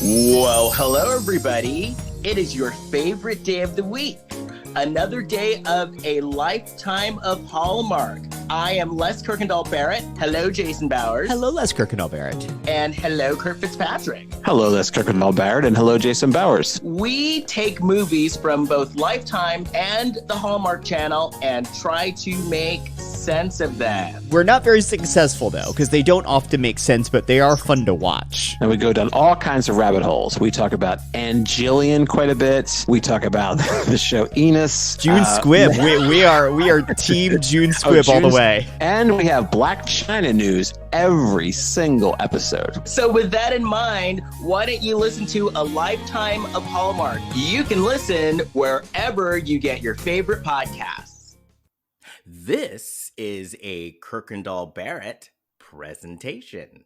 Well, hello, everybody. It is your favorite day of the week. Another day of a lifetime of Hallmark. I am Les Kirkendall Barrett. Hello, Jason Bowers. Hello, Les Kirkendall Barrett. And hello, Kurt Fitzpatrick. Hello, Les Kirkendall Barrett, and hello, Jason Bowers. We take movies from both Lifetime and the Hallmark Channel and try to make sense of them. We're not very successful, though, because they don't often make sense, but they are fun to watch. And we go down all kinds of rabbit holes. We talk about Angelian quite a bit. We talk about the show Enos. June Squibb. We are team June Squibb all the way. And we have Black China news every single episode. So with that in mind, why don't you listen to a lifetime of Hallmark? You can listen wherever you get your favorite podcasts. This is a Kirkendall Barrett presentation.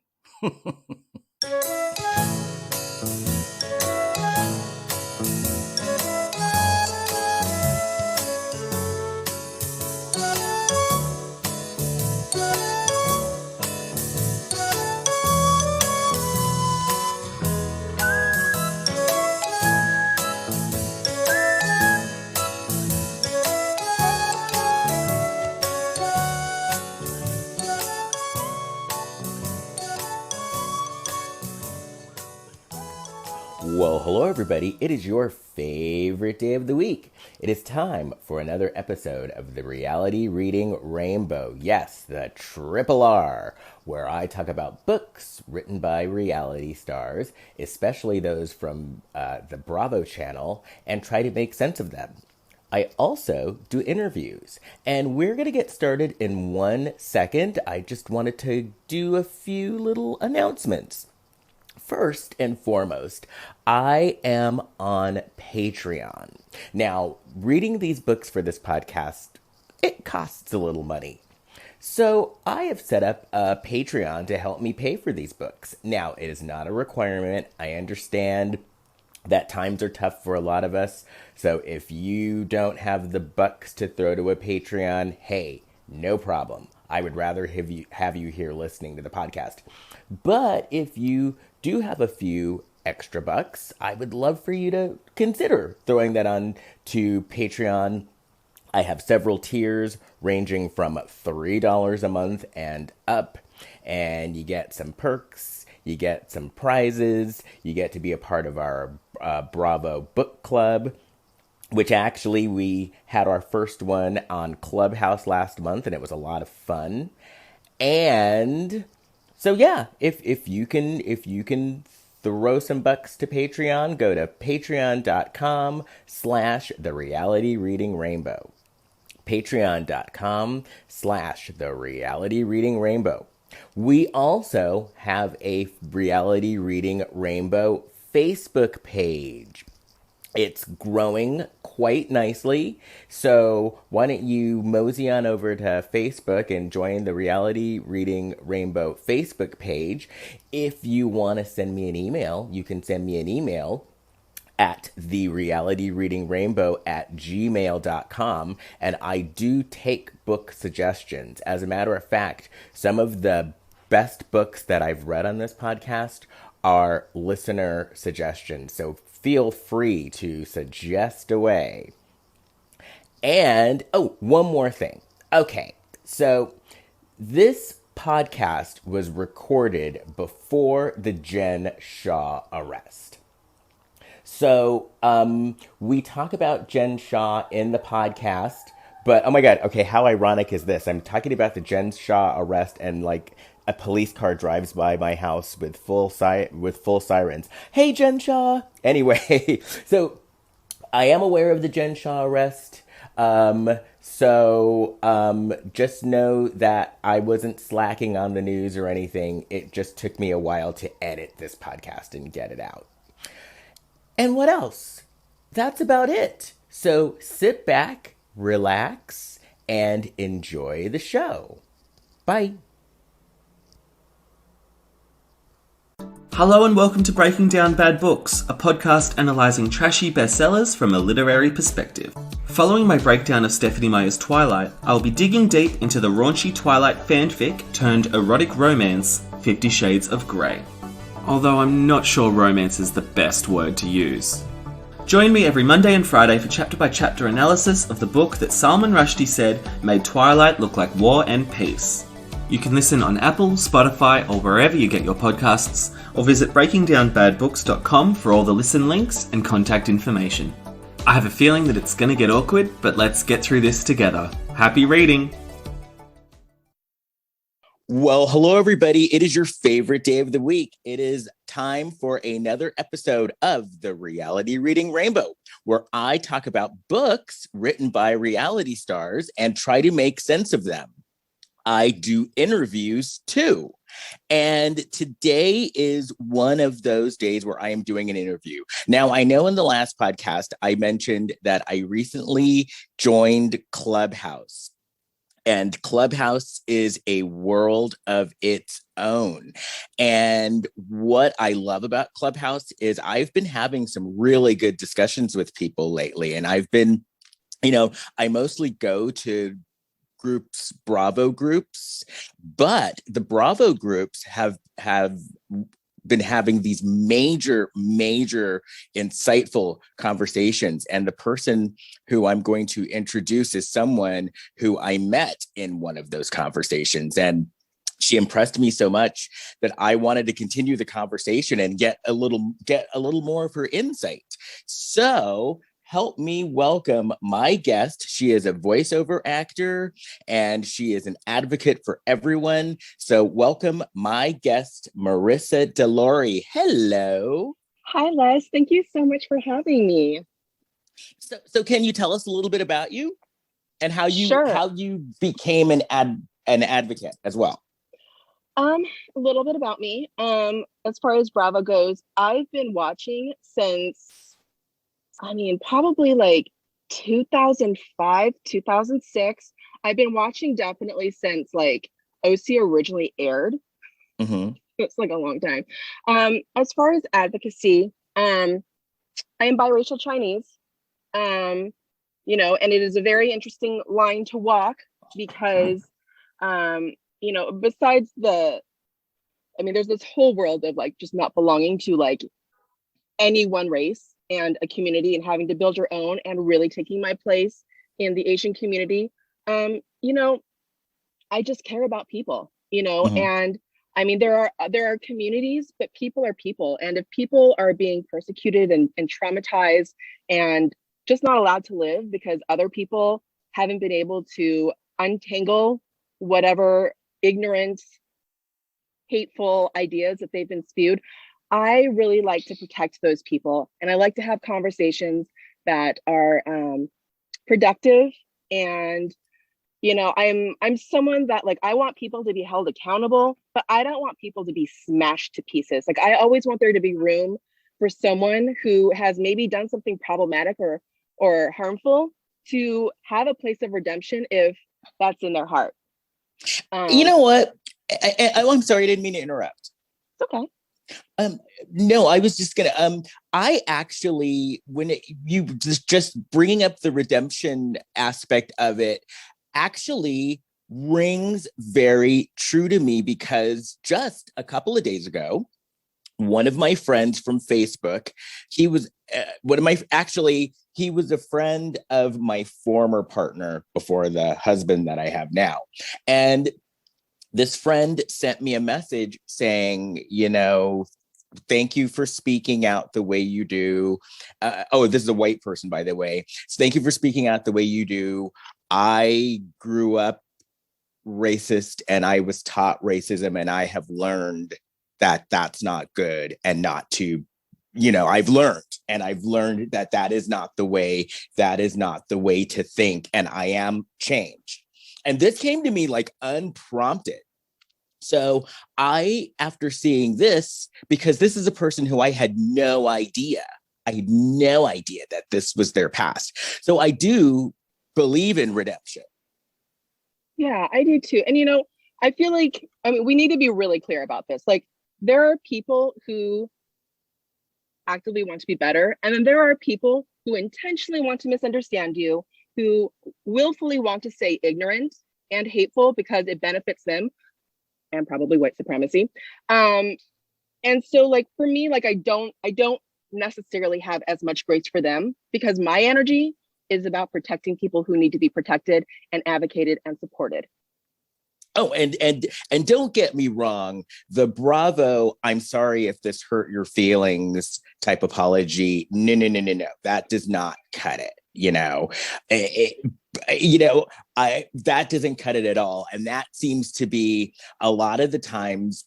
Well, hello everybody. It is your favorite day of the week. It is time for another episode of the Reality Reading Rainbow. Yes, the Triple R, where I talk about books written by reality stars, especially those from the Bravo channel, and try to make sense of them. I also do interviews, and we're going to get started in 1 second. I just wanted to do a few little announcements. First and foremost, I am on Patreon. Now, reading these books for this podcast, it costs a little money. So I have set up a Patreon to help me pay for these books. Now, it is not a requirement. I understand that times are tough for a lot of us. So if you don't have the bucks to throw to a Patreon, hey, no problem. I would rather have you here listening to the podcast. But if you do have a few extra bucks, I would love for you to consider throwing that on to Patreon. I have several tiers ranging from $3 a month and up, and you get some perks, you get some prizes, you get to be a part of our Bravo book club, which actually we had our first one on Clubhouse last month, and it was a lot of fun. And so yeah, if you can throw some bucks to Patreon, go to patreon.com/therealityreadingrainbow. Patreon.com/therealityreadingrainbow. We also have a Reality Reading Rainbow Facebook page. It's growing quite nicely, so why don't you mosey on over to Facebook and join the Reality Reading Rainbow Facebook page. If you want to send me an email, you can send me an email at therealityreadingrainbow@gmail.com, and I do take book suggestions. As a matter of fact, some of the best books that I've read on this podcast are listener suggestions, so feel free to suggest away. And, one more thing. Okay, so this podcast was recorded before the Jen Shah arrest. So, we talk about Jen Shah in the podcast, but, oh my God, okay, how ironic is this? I'm talking about the Jen Shah arrest and, like, a police car drives by my house with full sirens. Hey, Jen Shah! Anyway, so I am aware of the Jen Shah arrest. So just know that I wasn't slacking on the news or anything. It just took me a while to edit this podcast and get it out. And what else? That's about it. So sit back, relax, and enjoy the show. Bye. Hello and welcome to Breaking Down Bad Books, a podcast analysing trashy bestsellers from a literary perspective. Following my breakdown of Stephenie Meyer's Twilight, I'll be digging deep into the raunchy Twilight fanfic turned erotic romance, 50 Shades of Grey. although I'm not sure romance is the best word to use. Join me every Monday and Friday for chapter-by-chapter analysis of the book that Salman Rushdie said made Twilight look like War and Peace. You can listen on Apple, Spotify, or wherever you get your podcasts, or visit breakingdownbadbooks.com for all the listen links and contact information. I have a feeling that it's going to get awkward, but let's get through this together. Happy reading! Well, hello, everybody. It is your favorite day of the week. It is time for another episode of the Reality Reading Rainbow, where I talk about books written by reality stars and try to make sense of them. I do interviews too. And today is one of those days where I am doing an interview. Now, I know in the last podcast, I mentioned that I recently joined Clubhouse. And Clubhouse is a world of its own. And what I love about Clubhouse is I've been having some really good discussions with people lately. And I've been, I mostly go to groups, Bravo groups, but the Bravo groups have been having these major insightful conversations. And the person who I'm going to introduce is someone who I met in one of those conversations. And she impressed me so much that I wanted to continue the conversation and get a little more of her insight. So help me welcome my guest. She is a voiceover actor and she is an advocate for everyone. So welcome my guest, Marissa DeLaurie. Hello. Hi, Les. Thank you so much for having me. So can you tell us a little bit about you and how you became an advocate as well? A little bit about me. As far as Bravo goes, I've been watching since probably like 2005, 2006. I've been watching definitely since like OC originally aired. Mm-hmm. It's like a long time. As far as advocacy, I am biracial Chinese, and it is a very interesting line to walk because, besides there's this whole world of like just not belonging to like any one race and a community and having to build your own and really taking my place in the Asian community. I just care about people, Mm-hmm. and there are communities, but people are people. And if people are being persecuted and traumatized and just not allowed to live because other people haven't been able to untangle whatever ignorant, hateful ideas that they've been spewed, I really like to protect those people. And I like to have conversations that are productive. And, I'm someone that like, I want people to be held accountable, but I don't want people to be smashed to pieces. Like I always want there to be room for someone who has maybe done something problematic or harmful to have a place of redemption if that's in their heart. You know what? I'm sorry, I didn't mean to interrupt. It's okay. No, I was just gonna. I actually, you just bringing up the redemption aspect of it, actually rings very true to me because just a couple of days ago, one of my friends from Facebook, he was he was a friend of my former partner before the husband that I have now, and this friend sent me a message saying, thank you for speaking out the way you do. This is a white person, by the way. So thank you for speaking out the way you do. I grew up racist and I was taught racism, and I have learned that that's not good and not to, I've learned that that is not the way to think. And I am changed. And this came to me like unprompted. So after seeing this, because this is a person who I had no idea that this was their past. So I do believe in redemption. Yeah, I do too. And, I feel like, we need to be really clear about this. Like there are people who actively want to be better. And then there are people who intentionally want to misunderstand you, who willfully want to say ignorant and hateful because it benefits them and probably white supremacy. And so like for me, like I don't necessarily have as much grace for them, because my energy is about protecting people who need to be protected and advocated and supported. Oh, and don't get me wrong, the Bravo, I'm sorry if this hurt your feelings type apology. No. That does not cut it. That doesn't cut it at all. And that seems to be a lot of the times.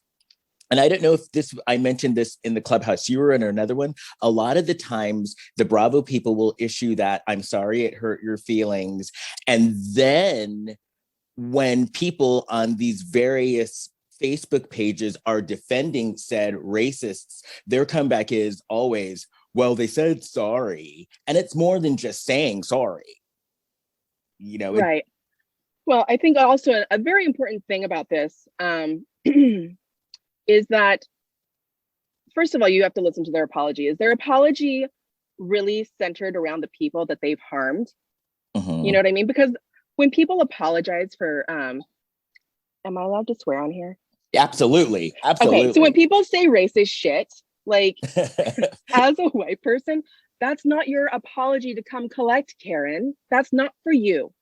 And I don't know if I mentioned this in the Clubhouse, you were in another one. A lot of the times the Bravo people will issue that, I'm sorry it hurt your feelings. And then when people on these various Facebook pages are defending said racists, their comeback is always, well, they said sorry. And it's more than just saying sorry. Right. Well, I think also a very important thing about this is that, first of all, you have to listen to their apology. Is their apology really centered around the people that they've harmed? You know what I mean? Because when people apologize for, am I allowed to swear on here? Absolutely. Okay, so when people say racist shit, like as a white person, that's not your apology to come collect, Karen. That's not for you.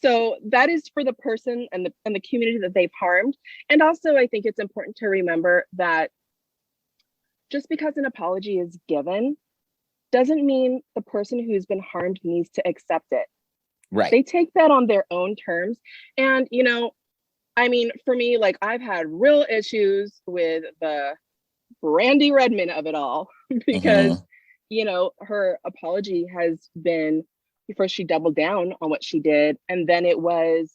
So that is for the person and the community that they've harmed. And also, I think it's important to remember that just because an apology is given doesn't mean the person who's been harmed needs to accept it. Right. They take that on their own terms. And, I mean, for me, like I've had real issues with the Brandy Redmond of it all because, her apology has been, first she doubled down on what she did. And then it was,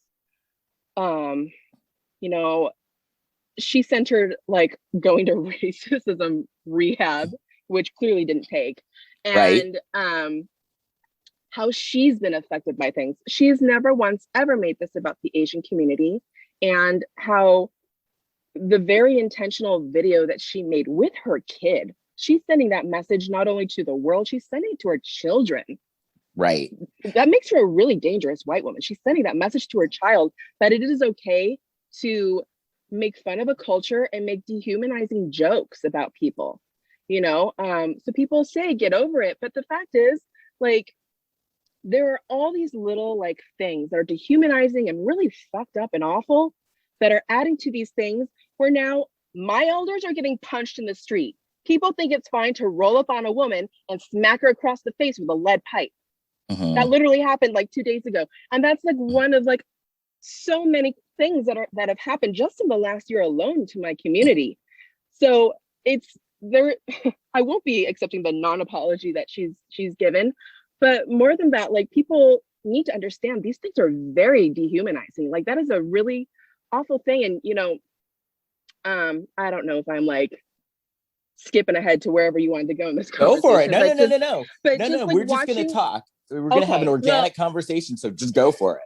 she centered like going to racism rehab, which clearly didn't take. And, how she's been affected by things. She's never once ever made this about the Asian community, and how the very intentional video that she made with her kid, she's sending that message not only to the world, she's sending it to her children. Right. That makes her a really dangerous white woman. She's sending that message to her child that it is okay to make fun of a culture and make dehumanizing jokes about people, so people say get over it, but the fact is, like, there are all these little like things that are dehumanizing and really fucked up and awful that are adding to these things where now my elders are getting punched in the street. People think it's fine to roll up on a woman and smack her across the face with a lead pipe. That literally happened like 2 days ago. And that's like one of like so many things that have happened just in the last year alone to my community. So it's there. I won't be accepting the non-apology that she's given. But more than that, like people need to understand these things are very dehumanizing. Like that is a really awful thing. And, I don't know if I'm like skipping ahead to wherever you wanted to go in this conversation. Go for it. No. But no, just, like, we're just going to talk. We're going to have an organic conversation. So just go for it.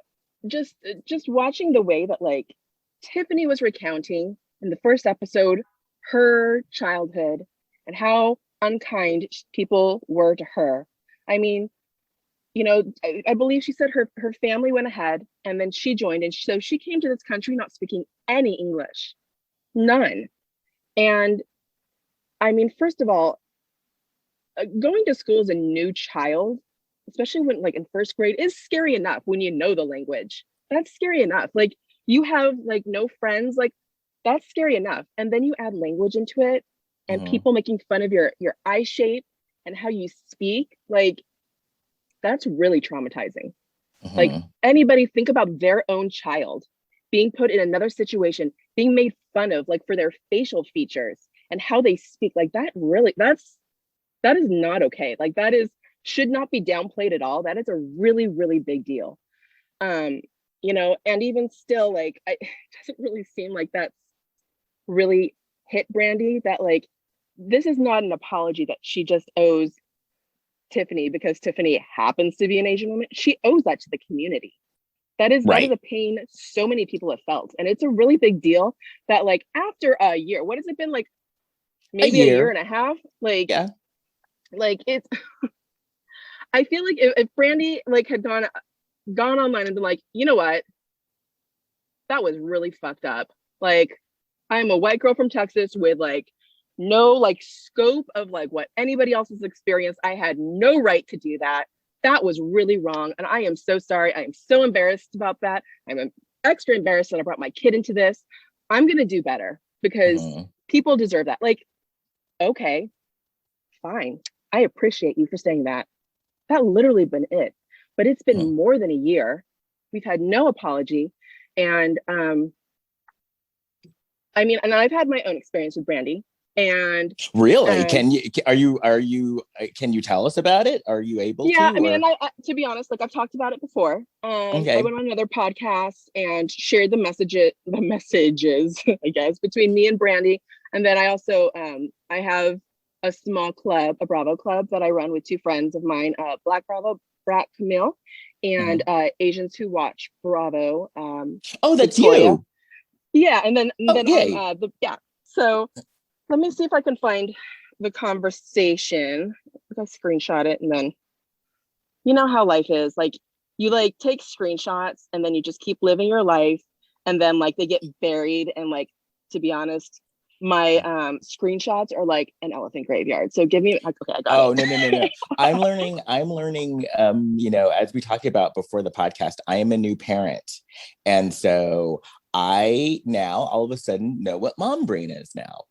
Just watching the way that like Tiffany was recounting in the first episode, her childhood and how unkind people were to her. I mean, I believe she said her family went ahead and then she joined. And so she came to this country not speaking any English, none. And I mean, first of all, going to school as a new child, especially when like in first grade, is scary enough when you know the language. That's scary enough. Like you have like no friends, like that's scary enough. And then you add language into it and people making fun of your eye shape and how you speak, like that's really traumatizing. Like anybody think about their own child being put in another situation, being made fun of like for their facial features and how they speak. Like that really, that is not okay. Like that should not be downplayed at all. That is a really, really big deal. And even still, like it doesn't really seem like that's really hit Brandy, that like this is not an apology that she just owes Tiffany because Tiffany happens to be an Asian woman. She owes that to the community. That is a pain so many people have felt. And it's a really big deal that like after a year, what has it been, like maybe a year and a half? Like, yeah. Like it's I feel like if Brandy like had gone online and been like, you know what? That was really fucked up. Like I'm a white girl from Texas with like no like scope of like what anybody else has experienced. I had no right to do that. That was really wrong. And I am so sorry. I am so embarrassed about that. I'm extra embarrassed that I brought my kid into this. I'm going to do better because people deserve that. Like, okay, fine. I appreciate you for saying that. That literally been it. But it's been more than a year. We've had no apology. And I mean, and I've had my own experience with Brandy. And really, can you tell us about it? Are you able to? Yeah, I mean, and I, to be honest, like I've talked about it before. Okay. I went on another podcast and shared the messages, I guess, between me and Brandy. And then I also, I have a small club, a Bravo club that I run with two friends of mine, Black Bravo, Brat Camille, and Asians Who Watch Bravo. Oh, that's Victoria. you. Yeah, and then yay. I'm So let me see if I can find the conversation. I screenshot it, and then you know how life is. Like you like take screenshots and then you just keep living your life, and then like they get buried. And like, to be honest, my screenshots are like an elephant graveyard. So give me, okay, I got it. Oh, no. I'm learning, you know, as we talked about before the podcast, I am a new parent. And so I now all of a sudden know what mom brain is now.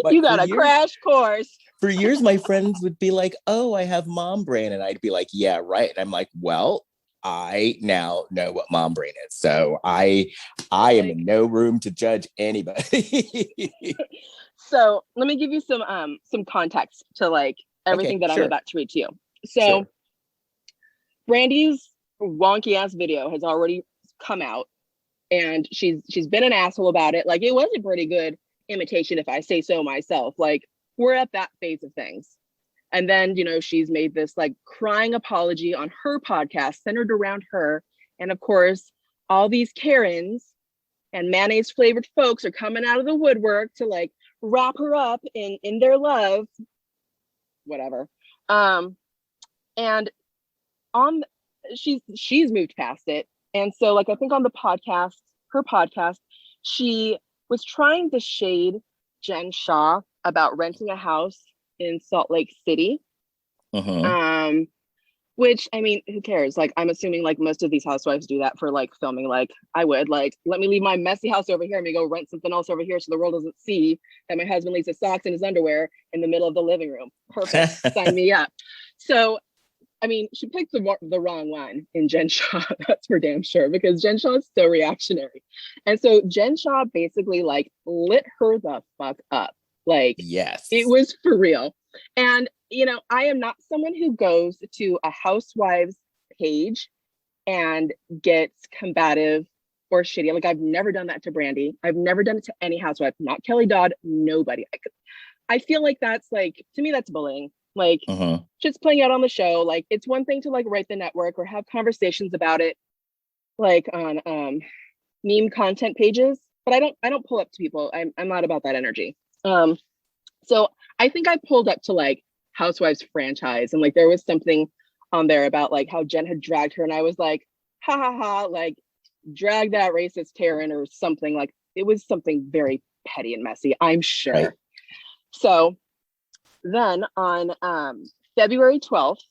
You got a crash course. For years, my friends would be like, "Oh, I have mom brain," and I'd be like, "Yeah, right." And I'm like, "Well, I now know what mom brain is, so I am in no room to judge anybody." So let me give you some context to like everything that I'm about to read to you. So Brandy's wonky ass video has already come out, and she's been an asshole about it. Like, it was a pretty good imitation, if I say so myself. Like, we're at that phase of things. And then, you know, she's made this like crying apology on her podcast centered around her. And of course, all these Karens and mayonnaise flavored folks are coming out of the woodwork to like wrap her up in their love, whatever. And on she's moved past it. And so like, I think on the podcast, her podcast, she was trying to shade Jen Shah about renting a house in Salt Lake City. Which, I mean, who cares? Like, I'm assuming like most of these housewives do that for like filming. Like, I would like, let me leave my messy house over here and me go rent something else over here so the world doesn't see that my husband leaves his socks and his underwear in the middle of the living room. Perfect. Sign me up. So I mean, she picked the wrong one in Jen Shah, that's for damn sure, because Jen Shah is so reactionary. And so Jen Shah basically like lit her the fuck up. Like, yes, it was for real. And, you know, I am not someone who goes to a housewives page and gets combative or shitty. Like, I've never done that to Brandy. I've never done it to any housewife, not Kelly Dodd, nobody. I feel like that's like, to me, that's bullying. Like, just playing out on the show. Like, it's one thing to like write the network or have conversations about it, like on meme content pages, but I don't pull up to people. I'm not about that energy. So I think I pulled up to like Housewives franchise, and like there was something on there about like how Jen had dragged her, and I was like, ha ha ha, like drag that racist Karen or something. Like, it was something very petty and messy, I'm sure. Right. So then on February 12th,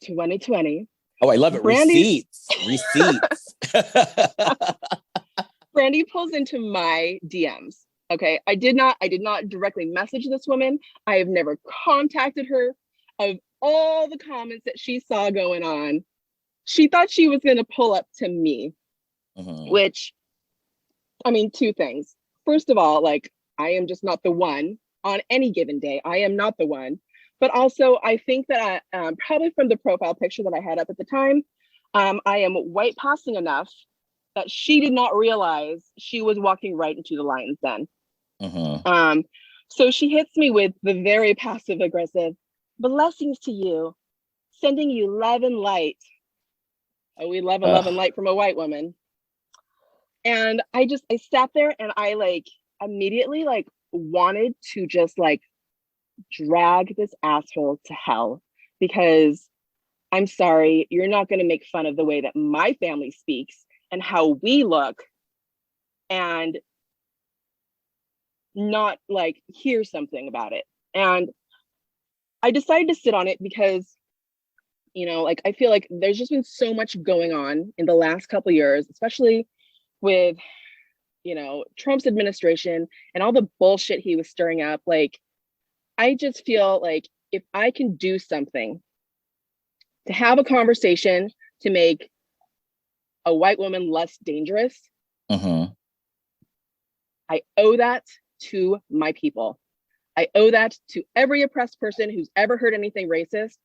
2020. Oh, I love it. Receipts. Brandy pulls into my DMs. Okay. I did not directly message this woman. I have never contacted her. Of all the comments that she saw going on, she thought she was going to pull up to me, which, I mean, two things. First of all, like, I am just not the one. On any given day, I am not the one. But also, I think that probably from the profile picture that I had up at the time, I am white passing enough that she did not realize she was walking right into the lion's den. So she hits me with the very passive aggressive, blessings to you, sending you love and light. Oh, we love and love and light from a white woman. And I sat there and I like immediately like wanted to just like drag this asshole to hell, because I'm sorry, you're not going to make fun of the way that my family speaks and how we look and not like hear something about it. And I decided to sit on it because, you know, like I feel like there's just been so much going on in the last couple of years, especially with, you know, Trump's administration and all the bullshit he was stirring up. Like, I just feel like if I can do something to have a conversation to make a white woman less dangerous, I owe that to my people. I owe that to every oppressed person who's ever heard anything racist.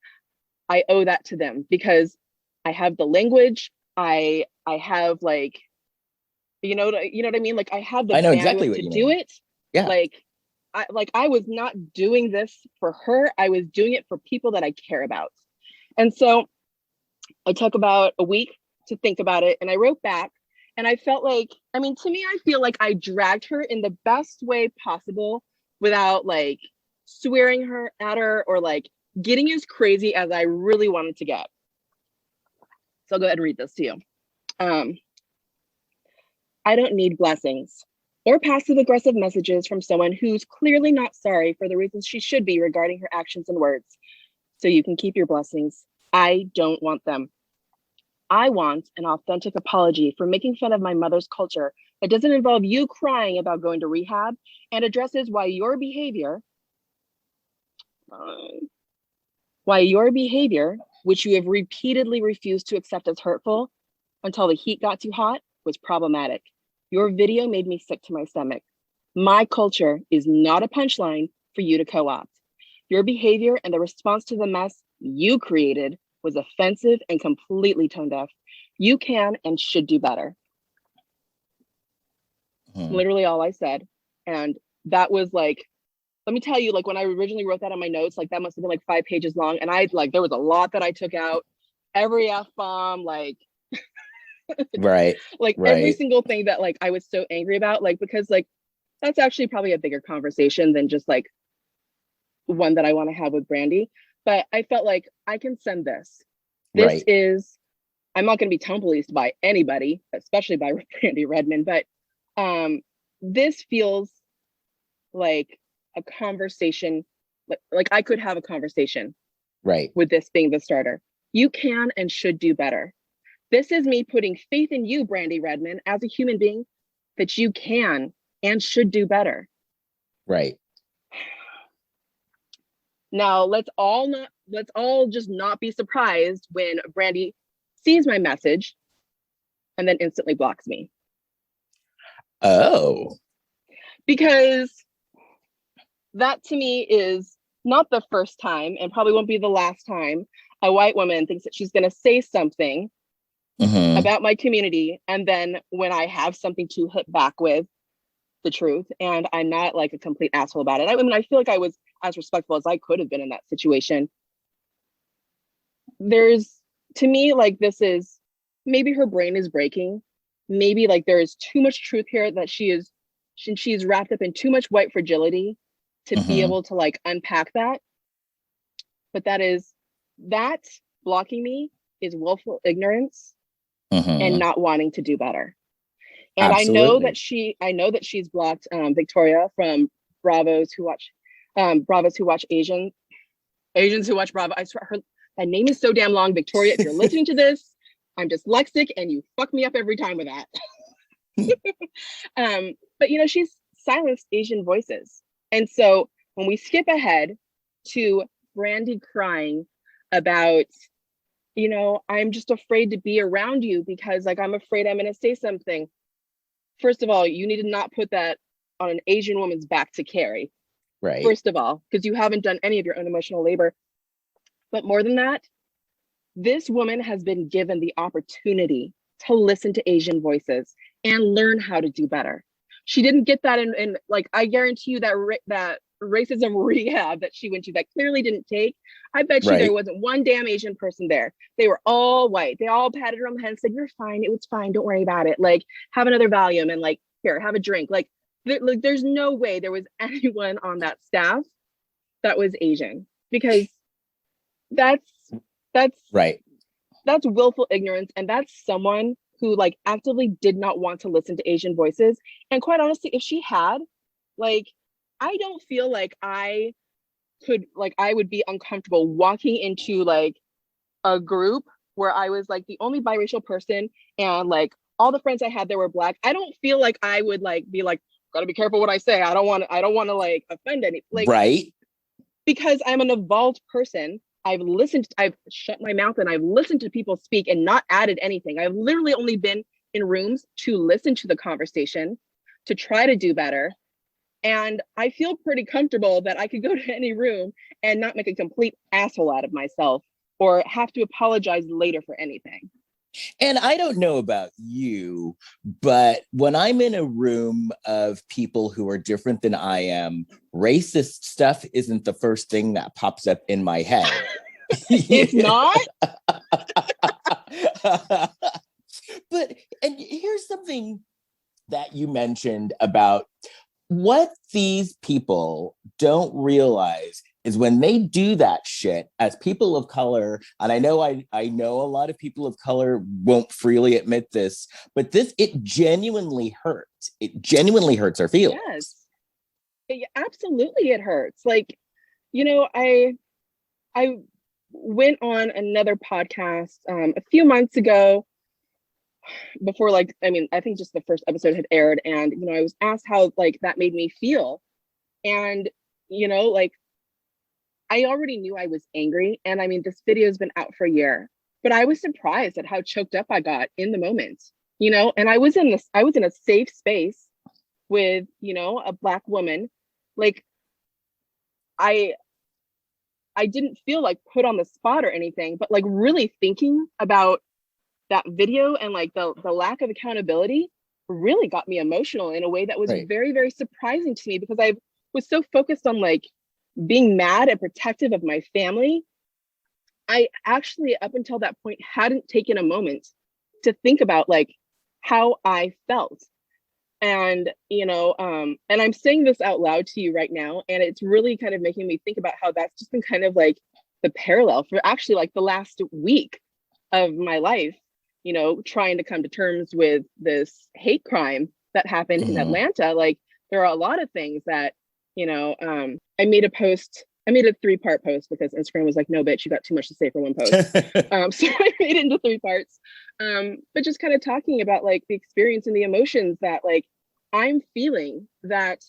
I owe that to them because I have the language. I have like, you know what I mean? Like I have the I know exactly bandwidth what to you do mean. it. Yeah. I was not doing this for her. I was doing it for people that I care about. And so I took about a week to think about it, and I wrote back, and I felt like, I mean, to me, I feel like I dragged her in the best way possible without like swearing her at her or like getting as crazy as I really wanted to get. So I'll go ahead and read this to you. I don't need blessings or passive aggressive messages from someone who's clearly not sorry for the reasons she should be regarding her actions and words. So you can keep your blessings. I don't want them. I want an authentic apology for making fun of my mother's culture that doesn't involve you crying about going to rehab and addresses why your behavior, which you have repeatedly refused to accept as hurtful until the heat got too hot, was problematic. Your video made me sick to my stomach. My culture is not a punchline for you to co-opt. Your behavior and the response to the mess you created was offensive and completely tone deaf. You can and should do better. Literally all I said. And that was like, let me tell you, like when I originally wrote that on my notes, like that must have been like 5 pages long. And there was a lot that I took out. Every F-bomb, like, Right. Every single thing that like I was so angry about, like, because like that's actually probably a bigger conversation than just like one that I want to have with Brandy. But I felt like I can send this. This is, I'm not going to be tone policed by anybody, especially by Brandy Redmond, but this feels like a conversation, like I could have a conversation with this being the starter. You can and should do better. This is me putting faith in you, Brandy Redmond, as a human being, that you can and should do better. Right. Now let's all just not be surprised when Brandy sees my message and then instantly blocks me. Oh. Because that to me is not the first time and probably won't be the last time a white woman thinks that she's going to say something about my community. And then when I have something to hit back with the truth and I'm not like a complete asshole about it. I mean, I feel like I was as respectful as I could have been in that situation. There's, to me, like this is, maybe her brain is breaking. Maybe like there is too much truth here that she's wrapped up in too much white fragility to be able to like unpack that. But that blocking me is willful ignorance and not wanting to do better. And Absolutely. I know that she's blocked Victoria from Bravos who watch Asians who watch Bravo. I swear that name is so damn long. Victoria, if you're listening to this, I'm dyslexic and you fuck me up every time with that. But you know, she's silenced Asian voices. And so when we skip ahead to Brandy crying about, you know, I'm just afraid to be around you because like I'm afraid I'm going to say something. First of all, you need to not put that on an Asian woman's back to carry. Right. First of all, because you haven't done any of your own emotional labor. But more than that, this woman has been given the opportunity to listen to Asian voices and learn how to do better. She didn't get that in like, I guarantee you that that racism rehab that she went to that clearly didn't take. I bet you there wasn't one damn Asian person there. They were all white. They all patted her on the head and said, "You're fine. It was fine. Don't worry about it. Like, have another Valium and like, here, have a drink." Like, there's no way there was anyone on that staff that was Asian, because that's right. That's willful ignorance, and that's someone who like actively did not want to listen to Asian voices. And quite honestly, if she had, like, I don't feel like I would be uncomfortable walking into like a group where I was like the only biracial person, and like all the friends I had that were Black. I don't feel like I would like be like, gotta be careful what I say. I don't want to like offend any, like, Right. because I'm an evolved person. I've shut my mouth and I've listened to people speak and not added anything. I've literally only been in rooms to listen to the conversation, to try to do better. And I feel pretty comfortable that I could go to any room and not make a complete asshole out of myself or have to apologize later for anything. And I don't know about you, but when I'm in a room of people who are different than I am, racist stuff isn't the first thing that pops up in my head. It's not? But, and here's something that you mentioned about what these people don't realize is when they do that shit as people of color, and I know a lot of people of color won't freely admit this, but it genuinely hurts. It genuinely hurts our feelings. Yes. Absolutely it hurts. Like, you know, I went on another podcast a few months ago before, like, I mean, I think just the first episode had aired, and you know, I was asked how like that made me feel. And you know, like, I already knew I was angry, and I mean, this video has been out for a year, but I was surprised at how choked up I got in the moment, you know. And I was in a safe space with, you know, a Black woman. Like, I didn't feel like put on the spot or anything, but like really thinking about that video and like the lack of accountability really got me emotional in a way that was Right. very, very surprising to me, because I was so focused on like being mad and protective of my family. I actually, up until that point, hadn't taken a moment to think about like how I felt. And, you know, and I'm saying this out loud to you right now, and it's really kind of making me think about how that's just been kind of like the parallel for actually like the last week of my life, you know, trying to come to terms with this hate crime that happened in Atlanta. Like, there are a lot of things that, you know, I made a 3-part post because Instagram was like, no, bitch, you got too much to say for one post. So I made it into 3 parts. But just kind of talking about like the experience and the emotions that like I'm feeling, that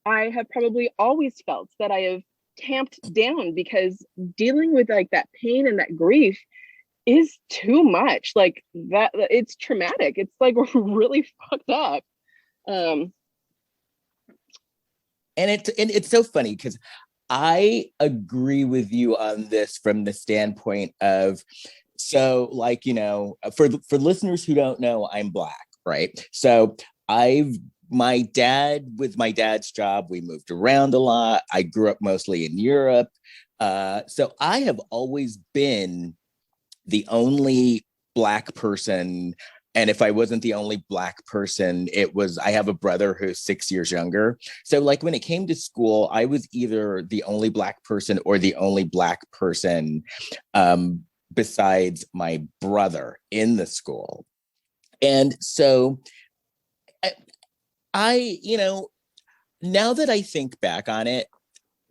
I have probably always felt, that I have tamped down, because dealing with like that pain and that grief is too much. Like, that it's traumatic. It's like really fucked up. And it's so funny because I agree with you on this from the standpoint of, so like, you know, for listeners who don't know, I'm Black, right? So my dad's job, we moved around a lot. I grew up mostly in Europe. So I have always been the only Black person. And if I wasn't the only Black person, I have a brother who's 6 years younger. So like when it came to school, I was either the only Black person or the only Black person besides my brother in the school. And so I, you know, now that I think back on it,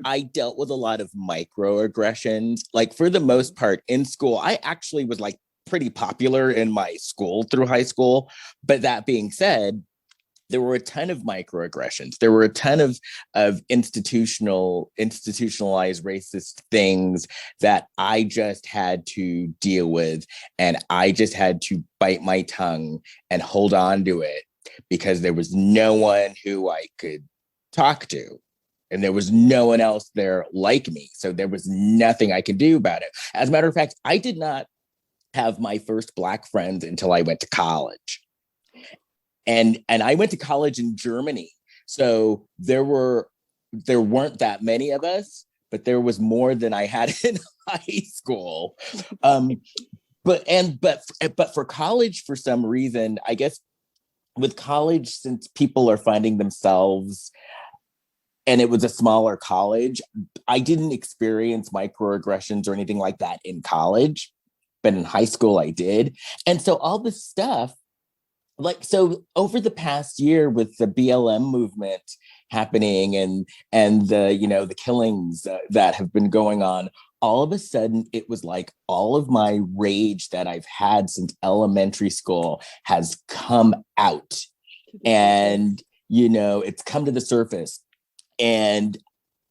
I dealt with a lot of microaggressions. Like, for the most part in school, I actually was like pretty popular in my school through high school. But that being said, there were a ton of microaggressions. There were a ton of institutionalized racist things that I just had to deal with. And I just had to bite my tongue and hold on to it, because there was no one who I could talk to. And there was no one else there like me. So there was nothing I could do about it. As a matter of fact, I did not have my first Black friends until I went to college. And I went to college in Germany. So there weren't that many of us, but there was more than I had in high school. But for college, for some reason, I guess with college, since people are finding themselves, and it was a smaller college, I didn't experience microaggressions or anything like that in college, but in high school I did. And so all this stuff like, so over the past year with the BLM movement happening and the, you know, the killings that have been going on, all of a sudden it was like all of my rage that I've had since elementary school has come out, and you know, it's come to the surface. And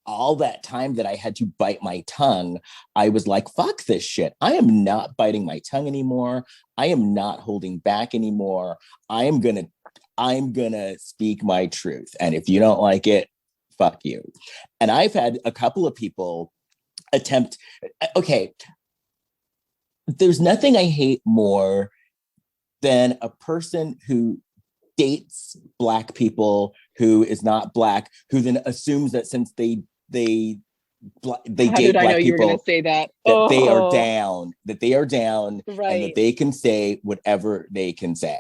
all that time that I had to bite my tongue, I was like, fuck this shit. I am not biting my tongue anymore. I am not holding back anymore. I'm gonna speak my truth. And if you don't like it, fuck you. And I've had a couple of people attempt, okay, there's nothing I hate more than a person who dates Black people who is not Black, who then assumes that since they How date did I know Black you were going people, to say that? that they are Oh, down, that they are down, and that right. they can say whatever they can say.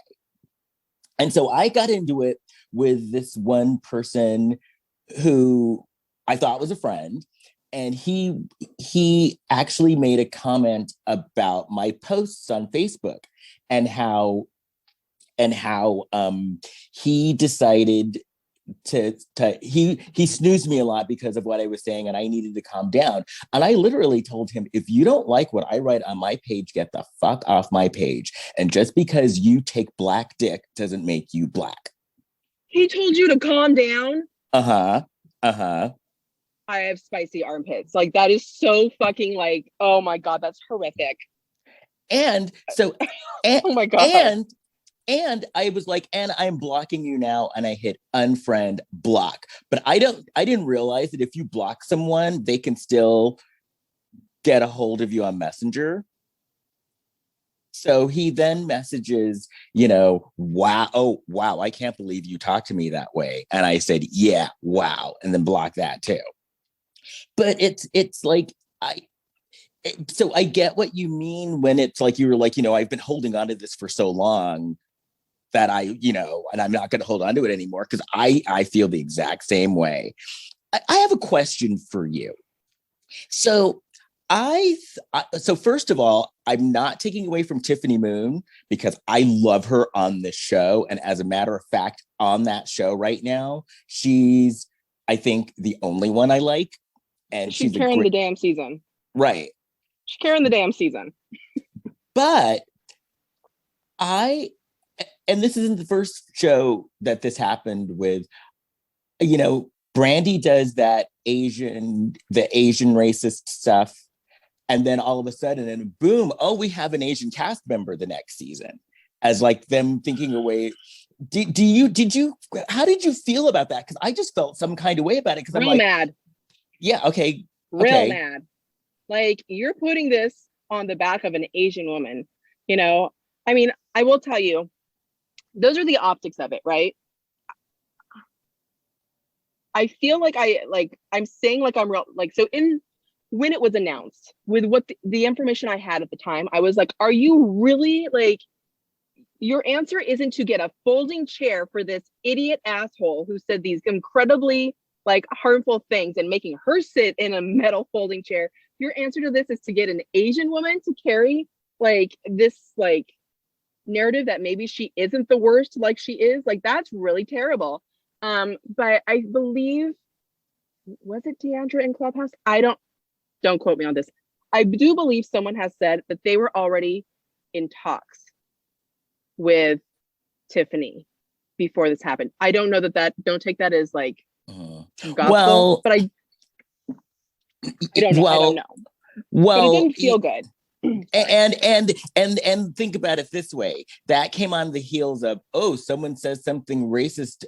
And so I got into it with this one person who I thought was a friend, and he actually made a comment about my posts on Facebook, and how he decided to he snoozed me a lot because of what I was saying, and I needed to calm down. And I literally told him, if you don't like what I write on my page, get the fuck off my page. And just because you take Black dick doesn't make you Black. He told you to calm down. Uh-huh. Uh-huh. I have spicy armpits. Like, that is so fucking, like, oh my God, that's horrific. And so and, Oh my God. and I was like, and I'm blocking you now, and I hit unfriend block. But I didn't realize that if you block someone, they can still get a hold of you on Messenger. So he then messages, you know, wow, oh wow, I can't believe you talked to me that way. And I said, yeah, wow, and then block that too. But it's like so I get what you mean when it's like, you were like, you know, I've been holding on to this for so long that I, you know, and I'm not going to hold on to it anymore, because I feel the exact same way. I have a question for you. So so first of all, I'm not taking away from Tiffany Moon, because I love her on this show. And as a matter of fact, on that show right now, she's, I think, the only one I like. And She's she's carrying the damn season. Right. She's carrying the damn season. But and this isn't the first show that this happened with, you know, Brandy does the Asian racist stuff. And then all of a sudden, and boom, oh, we have an Asian cast member the next season, as like them thinking away. How did you feel about that? Because I just felt some kind of way about it. Because I'm like, mad. Yeah, okay. Real mad. Like, you're putting this on the back of an Asian woman, you know? I mean, I will tell you, those are the optics of it, right? I feel like I'm saying like I'm real, like, so when it was announced with what the information I had at the time, I was like, are you really, like, your answer isn't to get a folding chair for this idiot asshole who said these incredibly, like, harmful things and making her sit in a metal folding chair. Your answer to this is to get an Asian woman to carry, like, this, like, narrative that maybe she isn't the worst like she is. Like, that's really terrible. But I believe, was it Deandra in Clubhouse? Don't quote me on this. I do believe someone has said that they were already in talks with Tiffany before this happened. I don't know don't take that as like gospel, but I don't know. I don't know. But it didn't feel good. And think about it this way. That came on the heels of, oh, someone says something racist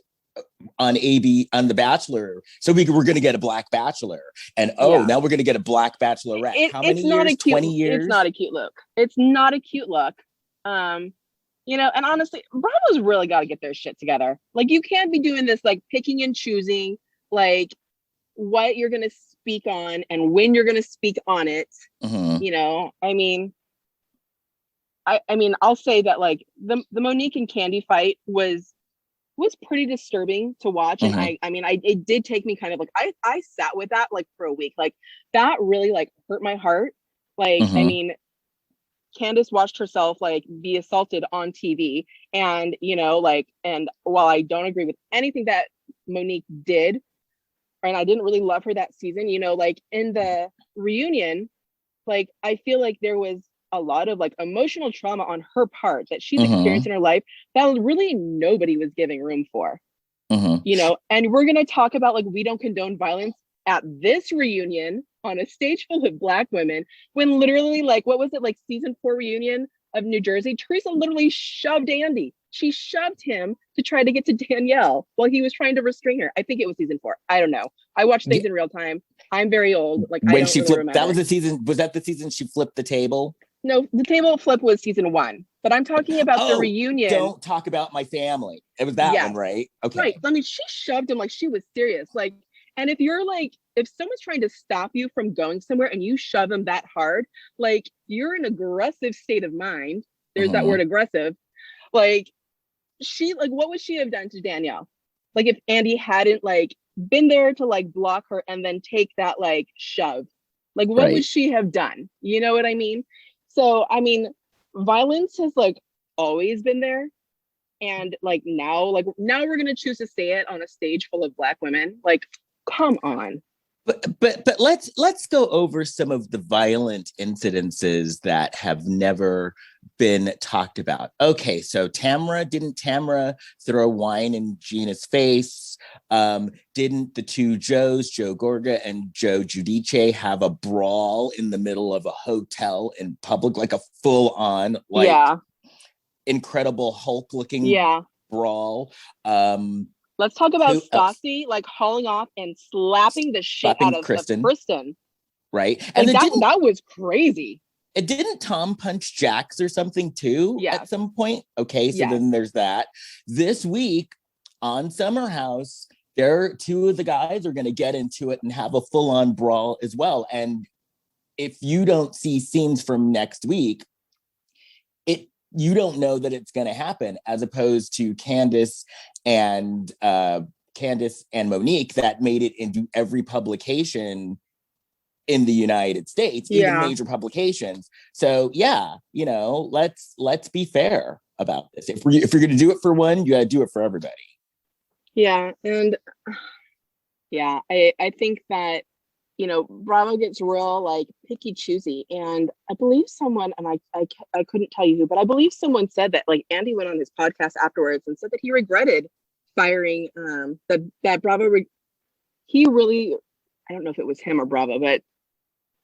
on The Bachelor, so we're going to get a Black Bachelor, and now we're going to get a Black Bachelorette. How many years? 20 years? It's not a cute look. It's not a cute look. You know, and honestly, Bravo's really got to get their shit together. Like, you can't be doing this, like, picking and choosing, like, what you're going to speak on and when you're going to speak on it. Mm-hmm. You know, I mean, I'll say that, like, the Monique and Candy fight was pretty disturbing to watch. Mm-hmm. And it did take me kind of, like, I sat with that, like, for a week. Like, that really, like, hurt my heart. Like, Mm-hmm. I mean, Candace watched herself like be assaulted on TV. And, you know, like, and while I don't agree with anything that Monique did, and I didn't really love her that season, you know, like in the reunion, like I feel like there was a lot of like emotional trauma on her part that she's experienced in her life that really nobody was giving room for. You know, and we're gonna talk about like we don't condone violence at this reunion on a stage full of Black women when literally like what was it, like season 4 reunion of New Jersey, Teresa literally shoved Andy. She shoved him to try to get to Danielle while he was trying to restrain her. I think it was season 4. I don't know. I watch things in real time. I'm very old. Like when I don't she really flipped, remember. that was the season. Was that the season she flipped the table? No, the table flip was season 1. But I'm talking about the reunion. Don't talk about my family. It was that one, right? Okay. Right. I mean, she shoved him like she was serious. Like, and if you're like, if someone's trying to stop you from going somewhere and you shove them that hard, like you're in an aggressive state of mind. There's that word aggressive. Like she, like, what would she have done to Danielle? Like if Andy hadn't like been there to like block her and then take that like shove, like what would she have done? You know what I mean? So, I mean, violence has like always been there. And like now we're going to choose to say it on a stage full of Black women. Like, come on. But let's go over some of the violent incidences that have never been talked about. Okay, so didn't Tamara throw wine in Gina's face? Didn't the two Joes, Joe Gorga and Joe Giudice, have a brawl in the middle of a hotel in public, like a full-on Incredible Hulk looking brawl? Let's talk about Stassi like hauling off and slapping the shit out of Kristen. Right. And that was crazy. It didn't Tom punch Jax or something too at some point? Okay, so then there's that. This week on Summer House, two of the guys are going to get into it and have a full-on brawl as well. And if you don't see scenes from next week, you don't know that it's going to happen, as opposed to Candace and Monique that made it into every publication in the United States, even major publications. So you know, let's be fair about this. If you're going to do it for one, you got to do it for everybody. Yeah, and I think that, you know, Bravo gets real like picky choosy, and I believe someone, and I couldn't tell you who, but I believe someone said that like Andy went on his podcast afterwards and said that he regretted firing that Bravo. He really, I don't know if it was him or Bravo, but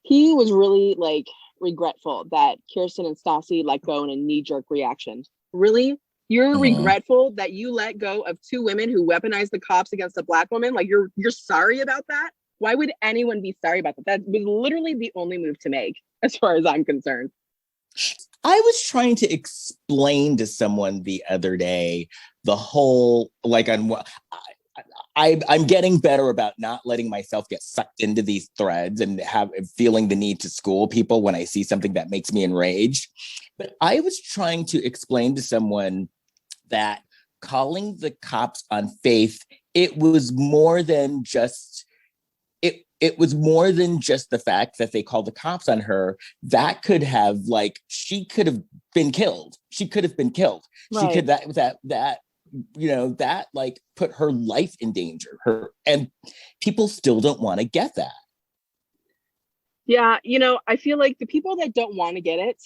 he was really like regretful that Kirsten and Stassi let go in a knee-jerk reaction. Really? You're regretful that you let go of two women who weaponized the cops against a Black woman? Like you're sorry about that? Why would anyone be sorry about that? That was literally the only move to make, as far as I'm concerned. I was trying to explain to someone the other day the whole, like, I'm getting better about not letting myself get sucked into these threads and feeling the need to school people when I see something that makes me enraged. But I was trying to explain to someone that calling the cops on Faith, it was more than just the fact that they called the cops on her. That could have, like, she could have been killed. Right. She could, that you know, that like put her life in danger. And people still don't want to get that. Yeah, you know, I feel like the people that don't want to get it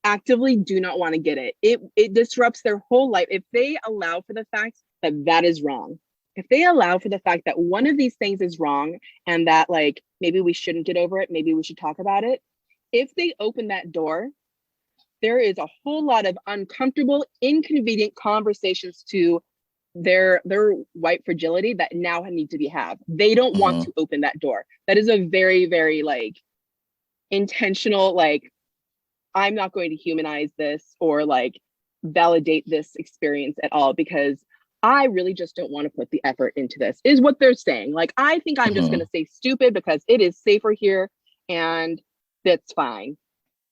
actively do not want to get it. It disrupts their whole life. If they allow for the fact that is wrong, if they allow for the fact that one of these things is wrong and that like maybe we shouldn't get over it, maybe we should talk about it, if they open that door, there is a whole lot of uncomfortable, inconvenient conversations to their white fragility that now need to be had. They don't want to open that door. That is a very, very like intentional, like, I'm not going to humanize this or like validate this experience at all because I really just don't want to put the effort into this, is what they're saying. Like, I think I'm just going to say stupid because it is safer here and that's fine.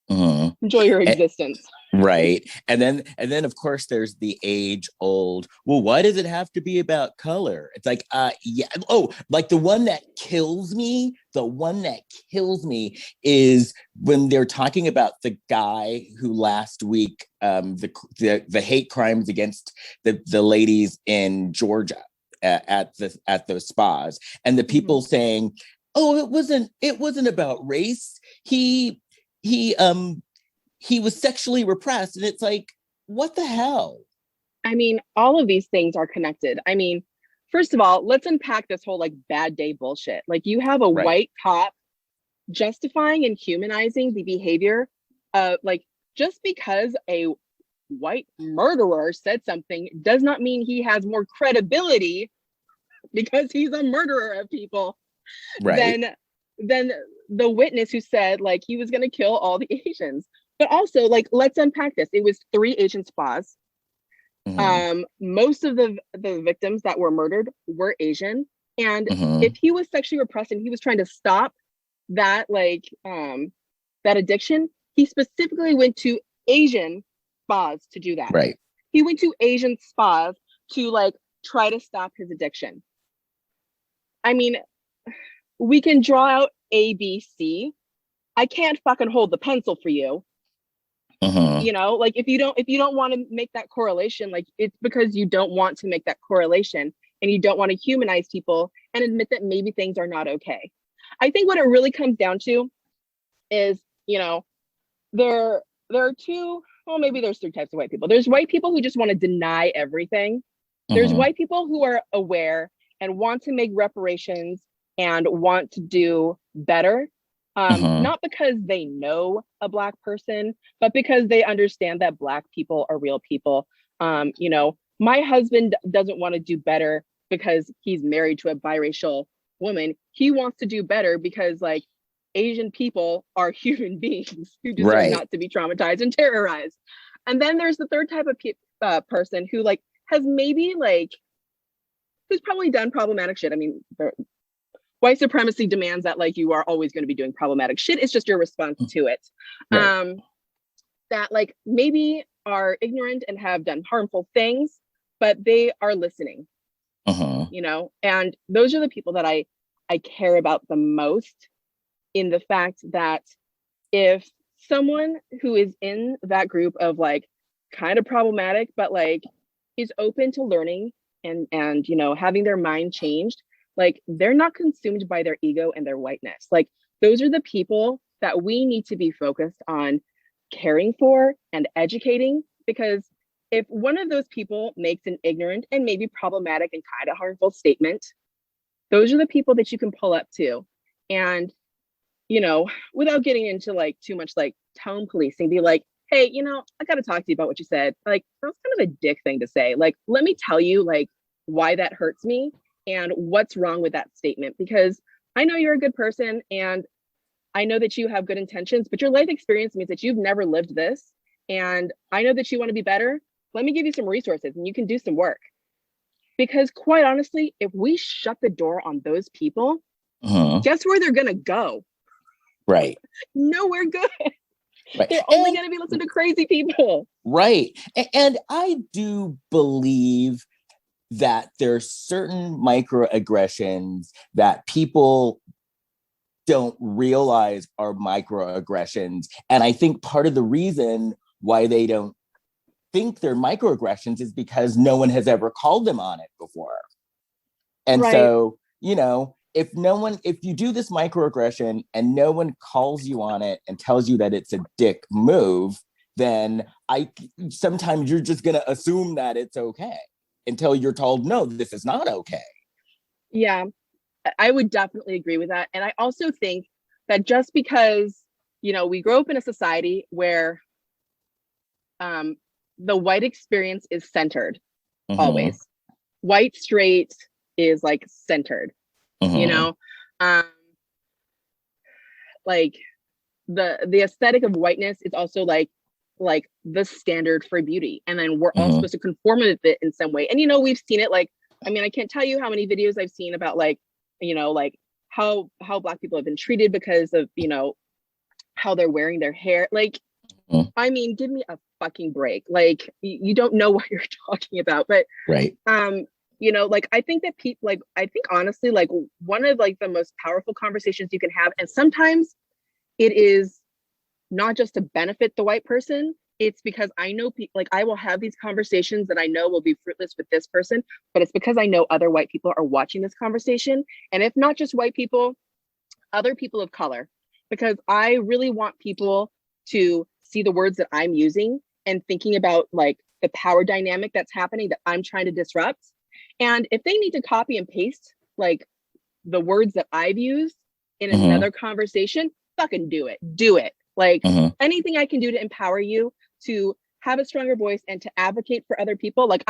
Enjoy your existence. Right. And then of course there's the age old, well, why does it have to be about color? It's like, yeah. Oh, like the one that kills me is when they're talking about the guy who last week, the hate crimes against the ladies in Georgia at the spas, and the people saying, oh, it wasn't about race. He he was sexually repressed. And it's like, what the hell? I mean, all of these things are connected. I mean, first of all, let's unpack this whole like bad day bullshit. Like you have a Right. white cop justifying and humanizing the behavior like just because a white murderer said something does not mean he has more credibility because he's a murderer of people Right. than the witness who said like he was going to kill all the Asians. But also, like, let's unpack this. It was 3 Asian spas. Mm-hmm. Most of the victims that were murdered were Asian. And if Mm-hmm. he was sexually repressed and he was trying to stop that that addiction, he specifically went to Asian spas to do that. Right. He went to Asian spas to like try to stop his addiction. I mean, we can draw out A, B, C. I can't fucking hold the pencil for you. Mm-hmm. You know, like if you don't want to make that correlation, like it's because you don't want to make that correlation and you don't want to humanize people and admit that maybe things are not okay. I think what it really comes down to is, you know, there are two, well, maybe there's 3 types of white people. There's white people who just want to deny everything. There's Mm-hmm. white people who are aware and want to make reparations and want to do better. Mm-hmm. Not because they know a Black person, but because they understand that Black people are real people. You know, my husband doesn't want to do better because he's married to a biracial woman. He wants to do better because like Asian people are human beings who deserve Right. not to be traumatized and terrorized. And then there's the third type of person who like has maybe like who's probably done problematic shit. I mean, white supremacy demands that like you are always going to be doing problematic shit. It's just your response to it. Right. That like maybe are ignorant and have done harmful things, but they are listening, Mm-hmm. you know? And those are the people that I care about the most, in the fact that if someone who is in that group of like kind of problematic, but like is open to learning and you know, having their mind changed, like they're not consumed by their ego and their whiteness. Like those are the people that we need to be focused on caring for and educating, because if one of those people makes an ignorant and maybe problematic and kind of harmful statement, those are the people that you can pull up to. And, you know, without getting into like too much like tone policing, be like, hey, you know, I got to talk to you about what you said. Like, that's kind of a dick thing to say. Like, let me tell you like why that hurts me and what's wrong with that statement, because I know you're a good person and I know that you have good intentions, but your life experience means that you've never lived this. And I know that you want to be better. Let me give you some resources and you can do some work. Because quite honestly, if we shut the door on those people, Mm-hmm. guess where they're going to go? Right. Nowhere good. Right. They're only going to be listening to crazy people. Right. And I do believe that there's certain microaggressions that people don't realize are microaggressions. And I think part of the reason why they don't think they're microaggressions is because no one has ever called them on it before. And Right. so, you know, if you do this microaggression and no one calls you on it and tells you that it's a dick move, then sometimes you're just going to assume that it's okay until you're told, no, this is not okay. Yeah, I would definitely agree with that. And I also think that just because, you know, we grow up in a society where the white experience is centered, Mm-hmm. always. White straight is like centered, Mm-hmm. you know? Like the aesthetic of whiteness is also like the standard for beauty. And then we're all Mm-hmm. supposed to conform with it in some way. And, you know, we've seen it like, I mean, I can't tell you how many videos I've seen about like, you know, like how Black people have been treated because of, you know, how they're wearing their hair. Like, Mm-hmm. I mean, give me a fucking break. Like you don't know what you're talking about. But Right. you know, like I think that people, like I think honestly, like one of like the most powerful conversations you can have, and sometimes it is not just to benefit the white person. It's because I know people, like I will have these conversations that I know will be fruitless with this person, but it's because I know other white people are watching this conversation. And if not just white people, other people of color, because I really want people to see the words that I'm using and thinking about like the power dynamic that's happening that I'm trying to disrupt. And if they need to copy and paste like the words that I've used in another conversation, fucking do it. Do it. Like anything I can do to empower you to have a stronger voice and to advocate for other people, like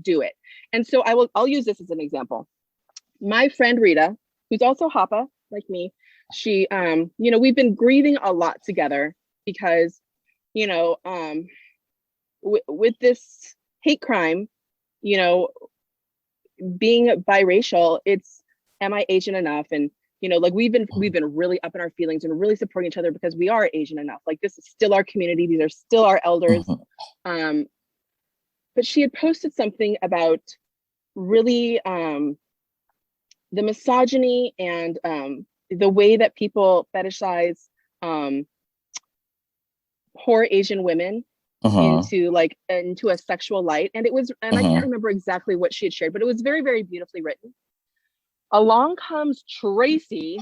do it. And so I'll use this as an example. My friend Rita, who's also Hapa, like me, she, you know, we've been grieving a lot together because, you know, with this hate crime, you know, being biracial, it's, am I Asian enough? And, you know, like we've been really up in our feelings and really supporting each other because we are Asian enough. Like this is still our community. These are still our elders. But she had posted something about really the misogyny and the way that people fetishize poor Asian women into a sexual light. And it was, and I can't remember exactly what she had shared, but it was very, very beautifully written. Along comes Tracy,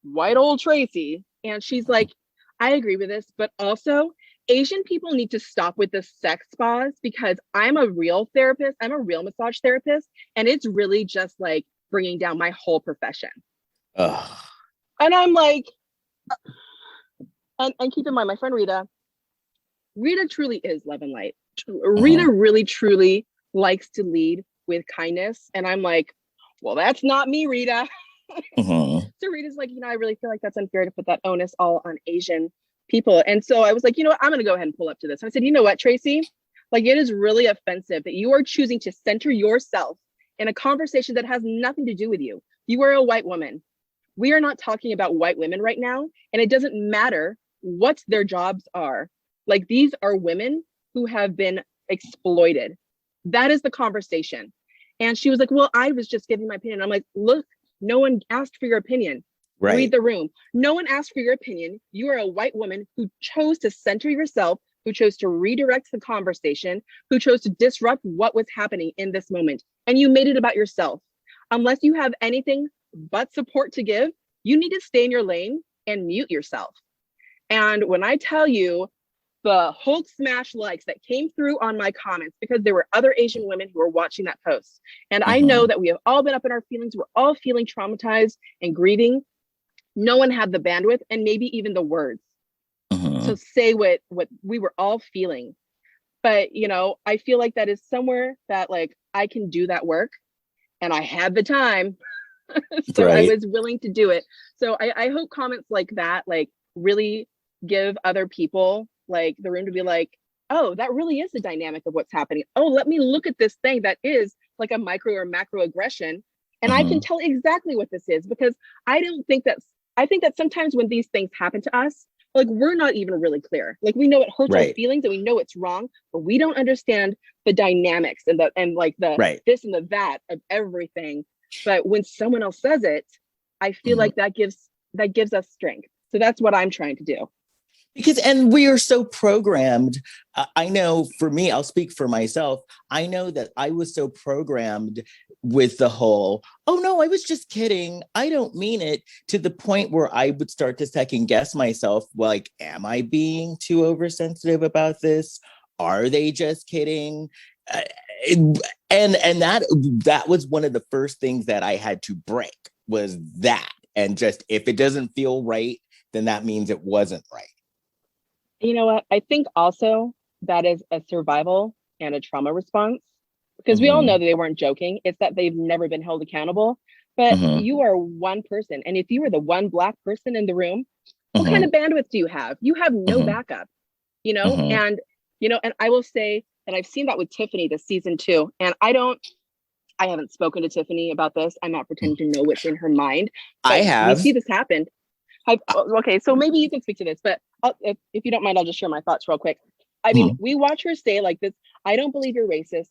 white old Tracy, and she's like, I agree with this, but also Asian people need to stop with the sex spas because I'm a real therapist. I'm a real massage therapist. And it's really just like bringing down my whole profession. And I'm like, and keep in mind, my friend Rita truly is love and light. Rita really, truly likes to lead with kindness. And I'm like, well, that's not me, Rita. So Rita's like, you know, I really feel like that's unfair to put that onus all on Asian people. And so I was like, you know what, I'm going to go ahead and pull up to this. And I said, you know what, Tracy, like it is really offensive that you are choosing to center yourself in a conversation that has nothing to do with you. You are a white woman. We are not talking about white women right now. And it doesn't matter what their jobs are. Like these are women who have been exploited. That is the conversation. And she was like, well, I was just giving my opinion. I'm like, look, no one asked for your opinion. Right. Read the room. No one asked for your opinion. You are a white woman who chose to center yourself, who chose to redirect the conversation, who chose to disrupt what was happening in this moment. And you made it about yourself. Unless you have anything but support to give, you need to stay in your lane and mute yourself. And when I tell you the Hulk smash likes that came through on my comments, because there were other Asian women who were watching that post. And I know that we have all been up in our feelings. We're all feeling traumatized and grieving. No one had the bandwidth and maybe even the words to say what we were all feeling. But, you know, I feel like that is somewhere that like I can do that work and I had the time. So I was willing to do it. So I hope comments like that, like really give other people like the room to be like, oh, that really is the dynamic of what's happening. Oh, let me look at this thing that is like a micro or macro aggression. And I can tell exactly what this is, because I think that sometimes when these things happen to us, like we're not even really clear. Like we know it hurts our feelings and we know it's wrong, but we don't understand the dynamics and the this and the that of everything. But when someone else says it, I feel like that gives us strength. So that's what I'm trying to do. And we are so programmed. I know for me, I'll speak for myself. I know that I was so programmed with the whole, oh no, I was just kidding. I don't mean it, to the point where I would start to second guess myself. Like, am I being too oversensitive about this? Are they just kidding? And that was one of the first things that I had to break, was that. And just, if it doesn't feel right, then that means it wasn't right. You know what? I think also that is a survival and a trauma response, because we all know that they weren't joking. It's that they've never been held accountable. But you are one person. And if you were the one Black person in the room, what kind of bandwidth do you have? You have no backup, you know? And, you know, and I will say that I've seen that with Tiffany this season too. And I haven't spoken to Tiffany about this. I'm not pretending to know what's in her mind. I have. We see this happen. Okay, so maybe you can speak to this, but if you don't mind, I'll just share my thoughts real quick. I mean, Mhm. we watch her say like this, I don't believe you're racist.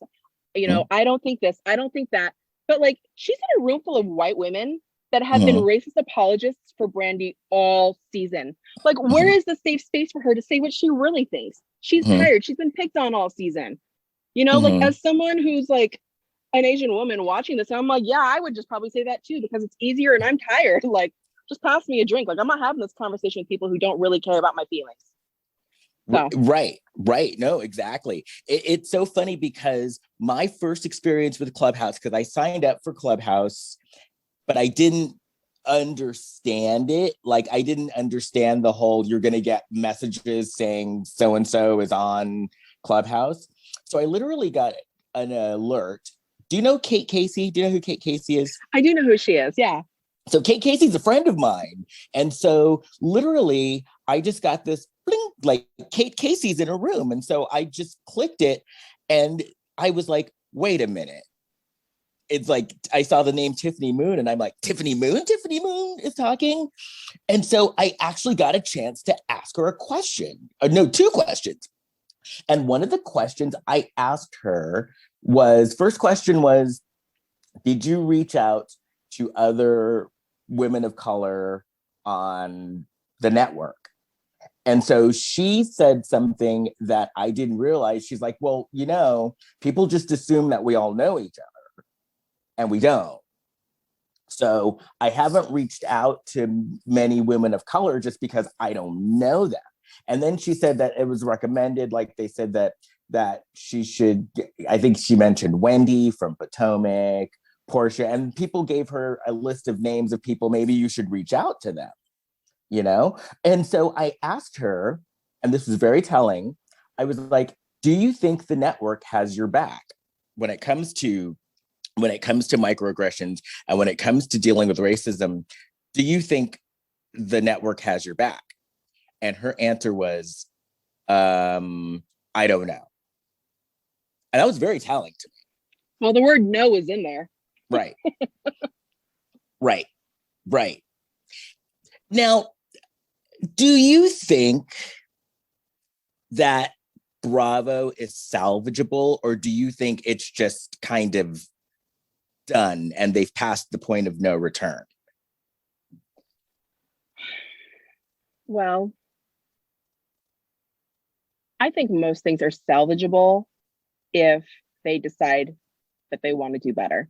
Mhm. I don't think this, I don't think that. But like, she's in a room full of white women that have been Mhm. racist apologists for Brandy all season. Like, where Mhm. is the safe space for her to say what she really thinks? She's Mhm. tired. She's been picked on all season. Like Mhm. as someone who's like an Asian woman watching this, I'm like, yeah, I would just probably say that too because it's easier and I'm tired. Like, just pass me a drink. Like, I'm not having this conversation with people who don't really care about my feelings. So, Right, right. No, exactly. It's so funny because my first experience with Clubhouse, because I signed up for Clubhouse, but I didn't understand it. Like, I didn't understand the whole you're going to get messages saying so and so is on Clubhouse. So I literally got an alert. Do you know Kate Casey? Do you know who Kate Casey is? I do know who she is. Yeah. So Kate Casey's a friend of mine. And so literally I just got this bling, like Kate Casey's in a room. And so I just clicked it and I was like, wait a minute. It's like I saw the name Tiffany Moon and I'm like, Tiffany Moon is talking. And so I actually got a chance to ask her a question. No, two questions. And one of the questions I asked her was, first question was, did you reach out to other women of color on the network? And so she said something that I didn't realize. She's like, well, people just assume that we all know each other, and we don't. So I haven't reached out to many women of color just because I don't know them. And then she said that it was recommended, like they said that she should, I think she mentioned Wendy from Potomac, Portia, and people gave her a list of names of people maybe you should reach out to them. And so I asked her, and this was very telling. I was like, do you think the network has your back when it comes to microaggressions and when it comes to dealing with racism? Do you think the network has your back? And her answer was, I don't know. And that was very telling to me. Well, the word no is in there. Right. Right. Right. Now, do you think that Bravo is salvageable, or do you think it's just kind of done and they've passed the point of no return? Well, I think most things are salvageable if they decide that they want to do better,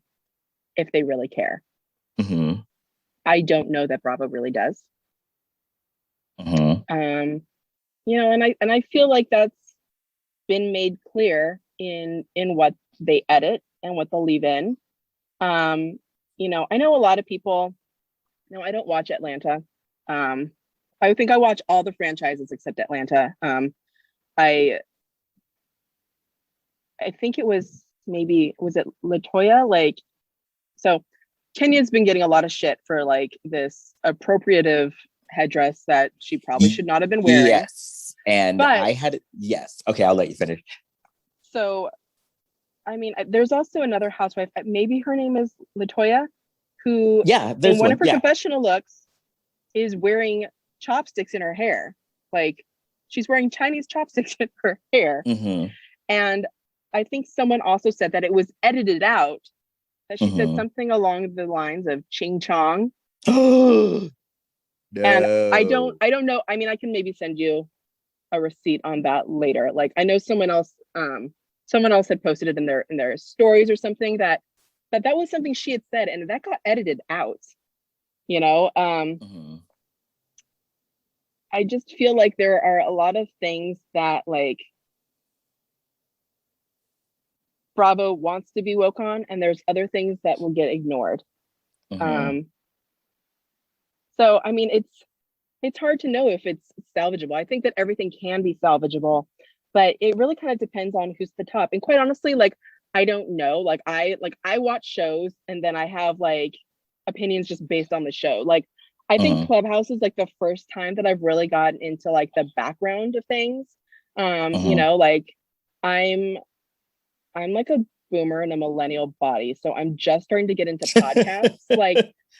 if they really care. Mm-hmm. I don't know that Bravo really does. Mm-hmm. And I feel like that's been made clear in what they edit and what they'll leave in. I know a lot of people. No, I don't watch Atlanta. I think I watch all the franchises except Atlanta. I think it was it Latoya? Like, so Kenya's been getting a lot of shit for like this appropriative headdress that she probably should not have been wearing. Yes. And but yes. Okay, I'll let you finish. So, I mean, there's also another housewife, maybe her name is Latoya, who in one of her confessional looks is wearing chopsticks in her hair. Like, she's wearing Chinese chopsticks in her hair. Mm-hmm. And I think someone also said that it was edited out, that she said Mm-hmm. something along the lines of Ching Chong. No. And I don't know. I mean, I can maybe send you a receipt on that later. Like, I know someone else had posted it in their stories or something that was something she had said, and that got edited out. Mm-hmm. I just feel like there are a lot of things that like Bravo wants to be woke on, and there's other things that will get ignored. Mm-hmm. So I mean, it's hard to know if it's salvageable. I think that everything can be salvageable, but it really kind of depends on who's the top. And quite honestly, like, I don't know. Like I watch shows and then I have like opinions just based on the show. Like, I think Mm-hmm. Clubhouse is like the first time that I've really gotten into like the background of things. Mm-hmm. Like I'm like a boomer in a millennial body. So I'm just starting to get into podcasts.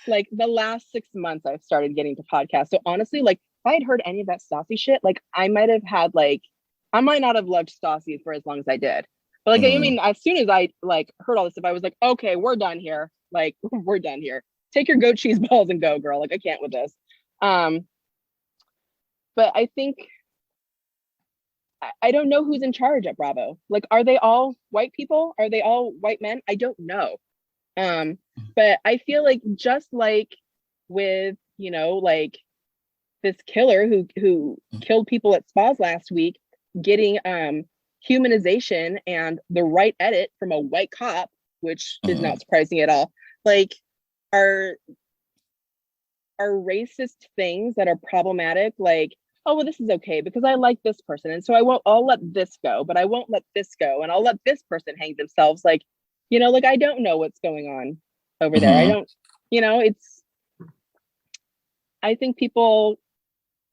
like the last 6 months I've started getting to podcasts. So honestly, like if I had heard any of that Stassi shit, like I might not have loved Stassi for as long as I did. But like, I mean, as soon as I like heard all this stuff, I was like, okay, we're done here. Like, we're done here. Take your goat cheese balls and go, girl. Like, I can't with this. But I think I don't know who's in charge at Bravo. Like, are they all white people? Are they all white men? I don't know. But I feel like just like with, you know, like this killer who killed people at spas last week, getting humanization and the right edit from a white cop, which is not surprising at all. Like, are racist things that are problematic, like, oh, well, this is okay because I like this person, and so I'll let this go, but I won't let this go, and I'll let this person hang themselves. Like, you know, like I don't know what's going on over there. I don't, you know, I think people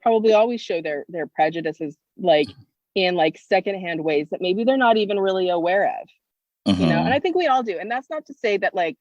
probably always show their prejudices, like in like secondhand ways that maybe they're not even really aware of, you know. And I think we all do. And that's not to say that like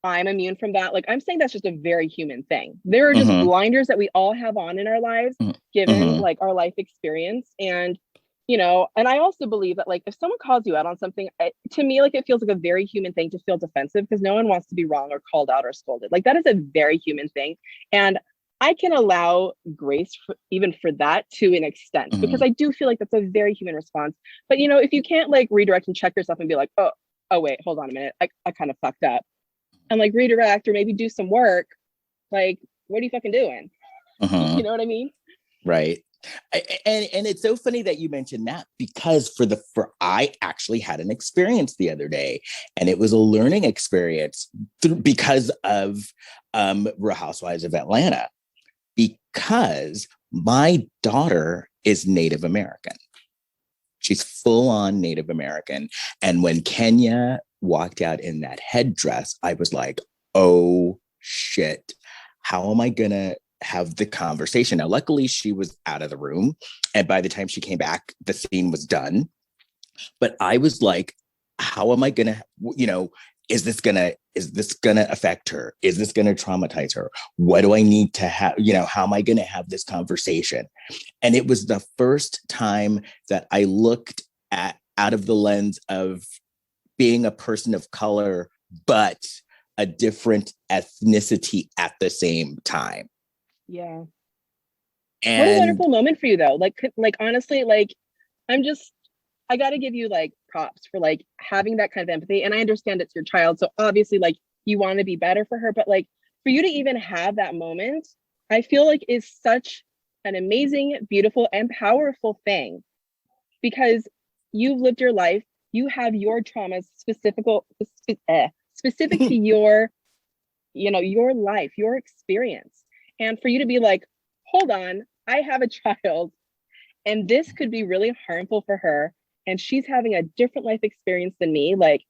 I'm immune from that. Like I'm saying that's just a very human thing. There are just blinders that we all have on in our lives, given like our life experience. And, you know, and I also believe that like if someone calls you out on something, to me, like it feels like a very human thing to feel defensive because no one wants to be wrong or called out or scolded. Like that is a very human thing. And I can allow grace even for that to an extent, because I do feel like that's a very human response. But, you know, if you can't like redirect and check yourself and be like, oh wait, hold on a minute, I kind of fucked up, and like redirect or maybe do some work, like what are you fucking doing? You know what I mean? Right. And it's so funny that you mentioned that, because I actually had an experience the other day, and it was a learning experience because of Real Housewives of Atlanta, because my daughter is Native American. She's full on Native American. And when Kenya walked out in that headdress, I was like, oh shit, how am I gonna have the conversation? Now, luckily she was out of the room, and by the time she came back, the scene was done. But I was like, how am I gonna, you know, is this gonna affect her? Is this gonna traumatize her? What do I need to have? You know, how am I gonna have this conversation? And it was the first time that I looked at out of the lens of being a person of color, but a different ethnicity at the same time. Yeah. And what a wonderful moment for you though. Like honestly, like I got to give you like props for like having that kind of empathy. And I understand it's your child, so obviously like you want to be better for her, but like for you to even have that moment, I feel like is such an amazing, beautiful, and powerful thing, because you've lived your life, you have your traumas specific to your, you know, your life, your experience. And for you to be like, hold on, I have a child and this could be really harmful for her, and she's having a different life experience than me. Like,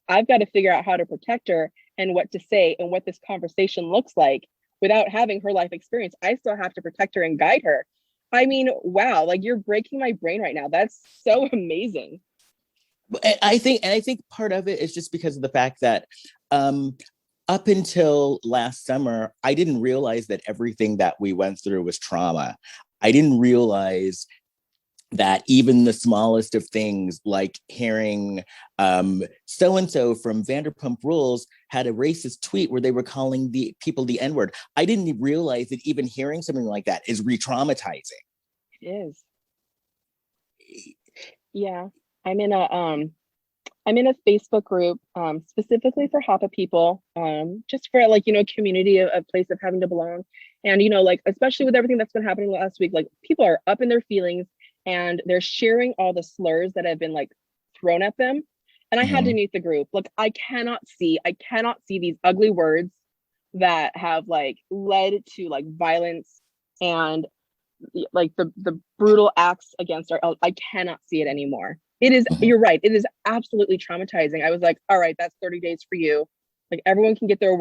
I've got to figure out how to protect her and what to say and what this conversation looks like without having her life experience. I still have to protect her and guide her. I mean, wow, like you're breaking my brain right now. That's so amazing. I think part of it is just because of the fact that up until last summer, I didn't realize that everything that we went through was trauma. I didn't realize that even the smallest of things, like hearing so-and-so from Vanderpump Rules had a racist tweet where they were calling the people the N-word. I didn't realize that even hearing something like that is re-traumatizing. It is. Yeah. I'm in a Facebook group specifically for HAPA people, just for like, you know, community, a place of having to belong. And, you know, like, especially with everything that's been happening last week, like people are up in their feelings and they're sharing all the slurs that have been like thrown at them. And I had to mute the group. Like, I cannot see these ugly words that have like led to like violence and like the brutal acts against I cannot see it anymore. It is, you're right, it is absolutely traumatizing. I was like, all right, that's 30 days for you. Like, everyone can get their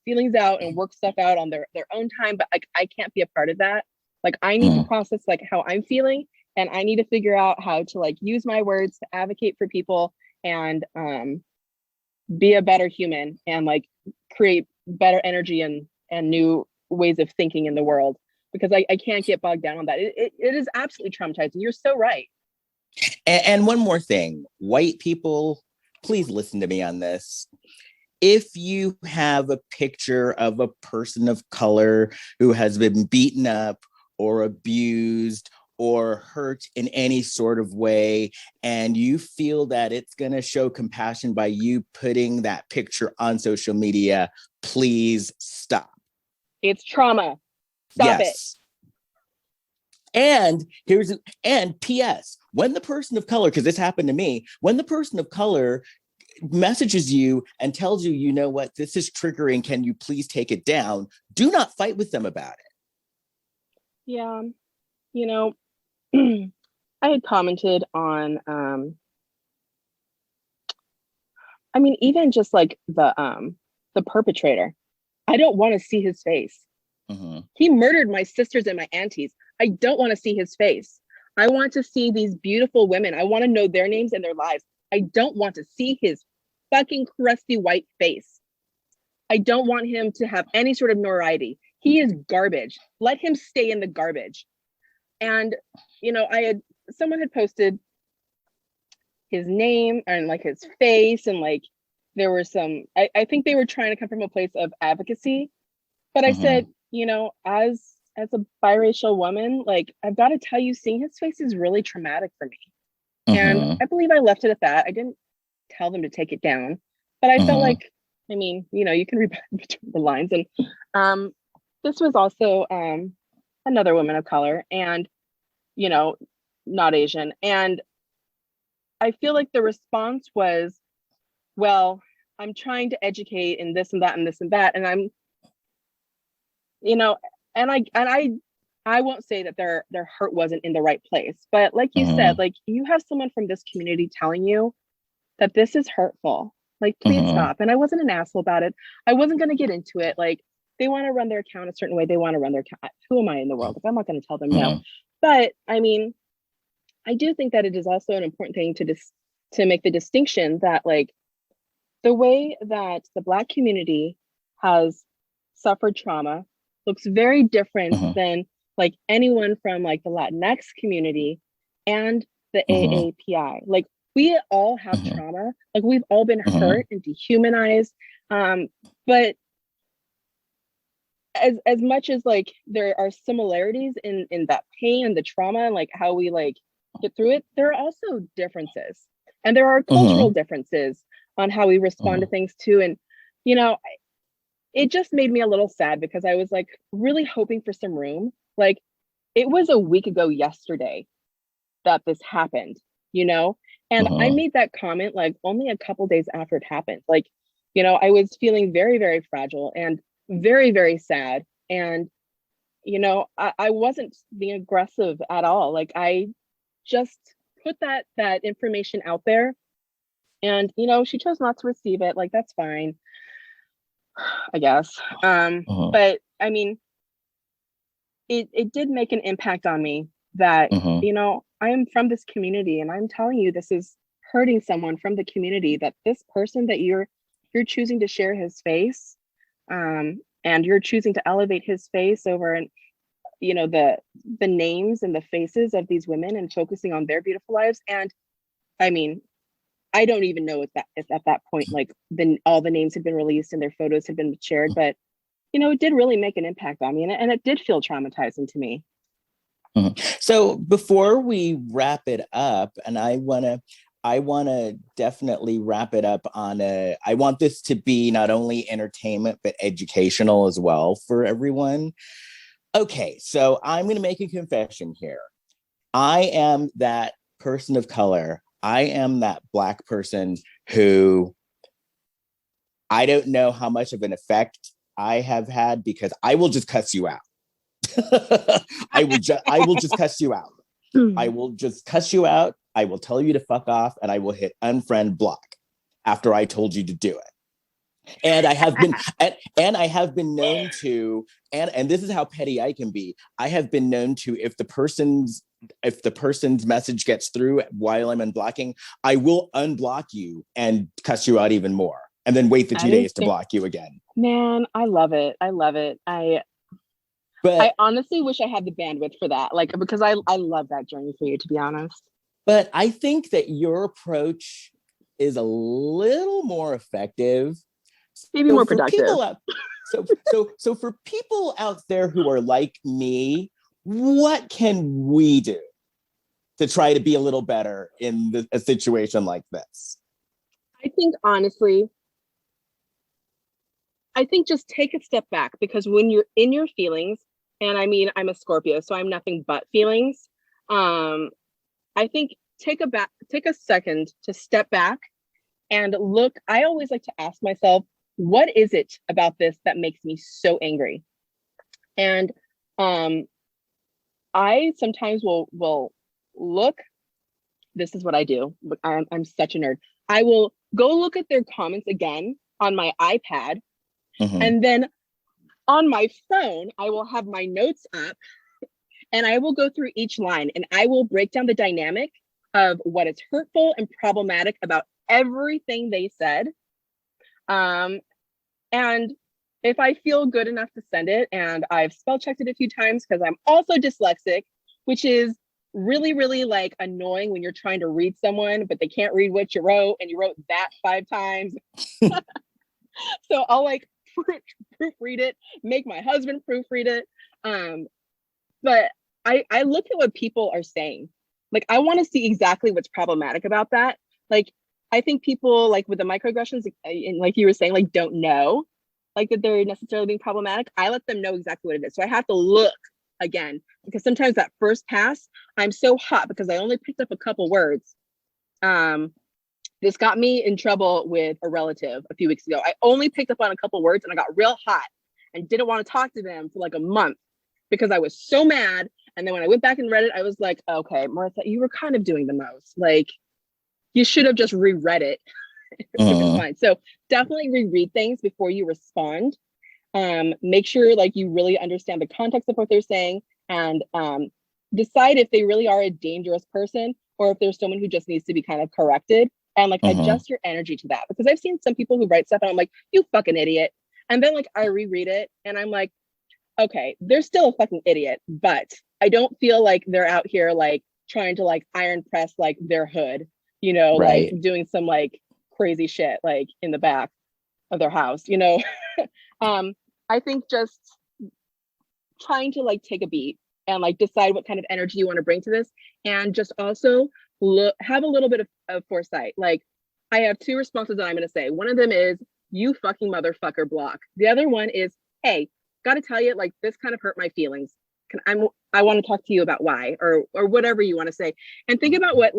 feelings out and work stuff out on their own time, but like I can't be a part of that. Like, I need to process like how I'm feeling, and I need to figure out how to like use my words to advocate for people and be a better human and like create better energy and new ways of thinking in the world, because I can't get bogged down on that. It is absolutely traumatizing. You're so right. And one more thing, white people, please listen to me on this. If you have a picture of a person of color who has been beaten up or abused or hurt in any sort of way, and you feel that it's going to show compassion by you putting that picture on social media, please stop. It's trauma. Stop it. And P.S. When the person of color, because this happened to me, when the person of color messages you and tells you, you know what, this is triggering, can you please take it down? Do not fight with them about it. Yeah, you know, I had commented on, I mean, even just like the perpetrator. I don't want to see his face. Mm-hmm. He murdered my sisters and my aunties. I don't want to see his face. I want to see these beautiful women. I want to know their names and their lives. I don't want to see his fucking crusty white face. I don't want him to have any sort of notoriety. He is garbage. Let him stay in the garbage. And, you know, someone had posted his name and like his face, and like there were some, I think they were trying to come from a place of advocacy. But I said, you know, as a biracial woman, like, I've got to tell you, seeing his face is really traumatic for me. And I believe I left it at that. I didn't tell them to take it down, but I felt like, I mean, you know, you can read between the lines. And this was also another woman of color and, you know, not Asian. And I feel like the response was, well, I'm trying to educate and this and that and this and that. And I'm, you know, and I won't say that their heart wasn't in the right place, but like you said, like, you have someone from this community telling you that this is hurtful. Like, please stop. And I wasn't an asshole about it. I wasn't going to get into it. Like, they want to run their account a certain way. They want to run their account. Who am I in the world? Like, I'm not going to tell them no. But I mean, I do think that it is also an important thing to make the distinction that, like, the way that the Black community has suffered trauma looks very different than like anyone from like the Latinx community and the AAPI. Like, we all have trauma. Like, we've all been hurt and dehumanized. But as much as like there are similarities in that pain and the trauma and like how we like get through it, there are also differences, and there are cultural differences on how we respond to things too. And, you know, it just made me a little sad because I was like really hoping for some room. Like, it was a week ago yesterday that this happened, you know? And I made that comment like only a couple days after it happened. Like, you know, I was feeling very, very fragile and very, very sad. And, you know, I wasn't being aggressive at all. Like, I just put that information out there, and, you know, she chose not to receive it. Like, that's fine, I guess. But I mean, it did make an impact on me that, you know, I am from this community, and I'm telling you, this is hurting someone from the community, that this person that you're choosing to share his face, and you're choosing to elevate his face over, and, you know, the names and the faces of these women and focusing on their beautiful lives. And I mean, I don't even know if at that point, like, then all the names had been released and their photos had been shared, but, you know, it did really make an impact on me, and it did feel traumatizing to me. So before we wrap it up, and I want to definitely wrap it up on I want this to be not only entertainment, but educational as well for everyone. Okay, so I'm going to make a confession here. I am that person of color. I am that Black person who, I don't know how much of an effect I have had, because I will just cuss you out. I will just cuss you out. I will just cuss you out. I will tell you to fuck off, and I will hit unfriend block after I told you to do it. And I have been, and I have been known to, and this is how petty I can be. I have been known to, if the person's if the person's message gets through while I'm unblocking, I will unblock you and cuss you out even more, and then wait the 2 days to block you again. Man, I love it. I love it. I honestly wish I had the bandwidth for that, like, because I love that journey for you, to be honest. But I think that your approach is a little more effective. Maybe more productive. So for people out there who are like me, what can we do to try to be a little better in a situation like this? I think, honestly, just take a step back, because when you're in your feelings, and I mean, I'm a Scorpio, so I'm nothing but feelings. I think take a second to step back and look. I always like to ask myself, what is it about this that makes me so angry? And I sometimes will look. This is what I do. I'm such a nerd. I will go look at their comments again on my iPad, and then on my phone, I will have my notes up, and I will go through each line, and I will break down the dynamic of what is hurtful and problematic about everything they said. And if I feel good enough to send it, and I've spell checked it a few times because I'm also dyslexic, which is really, really like annoying when you're trying to read someone, but they can't read what you wrote, and you wrote that 5 times. So I'll like proofread it, make my husband proofread it. But I look at what people are saying. Like, I want to see exactly what's problematic about that. Like, I think people, like, with the microaggressions, and like you were saying, like, don't know, like, that they're necessarily being problematic. I let them know exactly what it is. So I have to look again, because sometimes that first pass, I'm so hot because I only picked up a couple words. This got me in trouble with a relative a few weeks ago. I only picked up on a couple words, and I got real hot and didn't want to talk to them for like a month because I was so mad. And then when I went back and read it, I was like, okay, Marissa, you were kind of doing the most. Like, you should have just reread it. It's fine. So definitely reread things before you respond. Make sure like you really understand the context of what they're saying, and decide if they really are a dangerous person or if there's someone who just needs to be kind of corrected, and like adjust your energy to that. Because I've seen some people who write stuff and I'm like, you fucking idiot. And then like I reread it and I'm like, okay, they're still a fucking idiot, but I don't feel like they're out here like trying to like iron press like their hood, you know, right, like doing some like crazy shit like in the back of their house, you know. I think just trying to like take a beat and like decide what kind of energy you want to bring to this, and just also have a little bit of foresight. Like, I have 2 responses that I'm going to say. One of them is, you fucking motherfucker, block. The other one is, hey, gotta tell you, like, this kind of hurt my feelings. I want to talk to you about why, or whatever you want to say. And think about what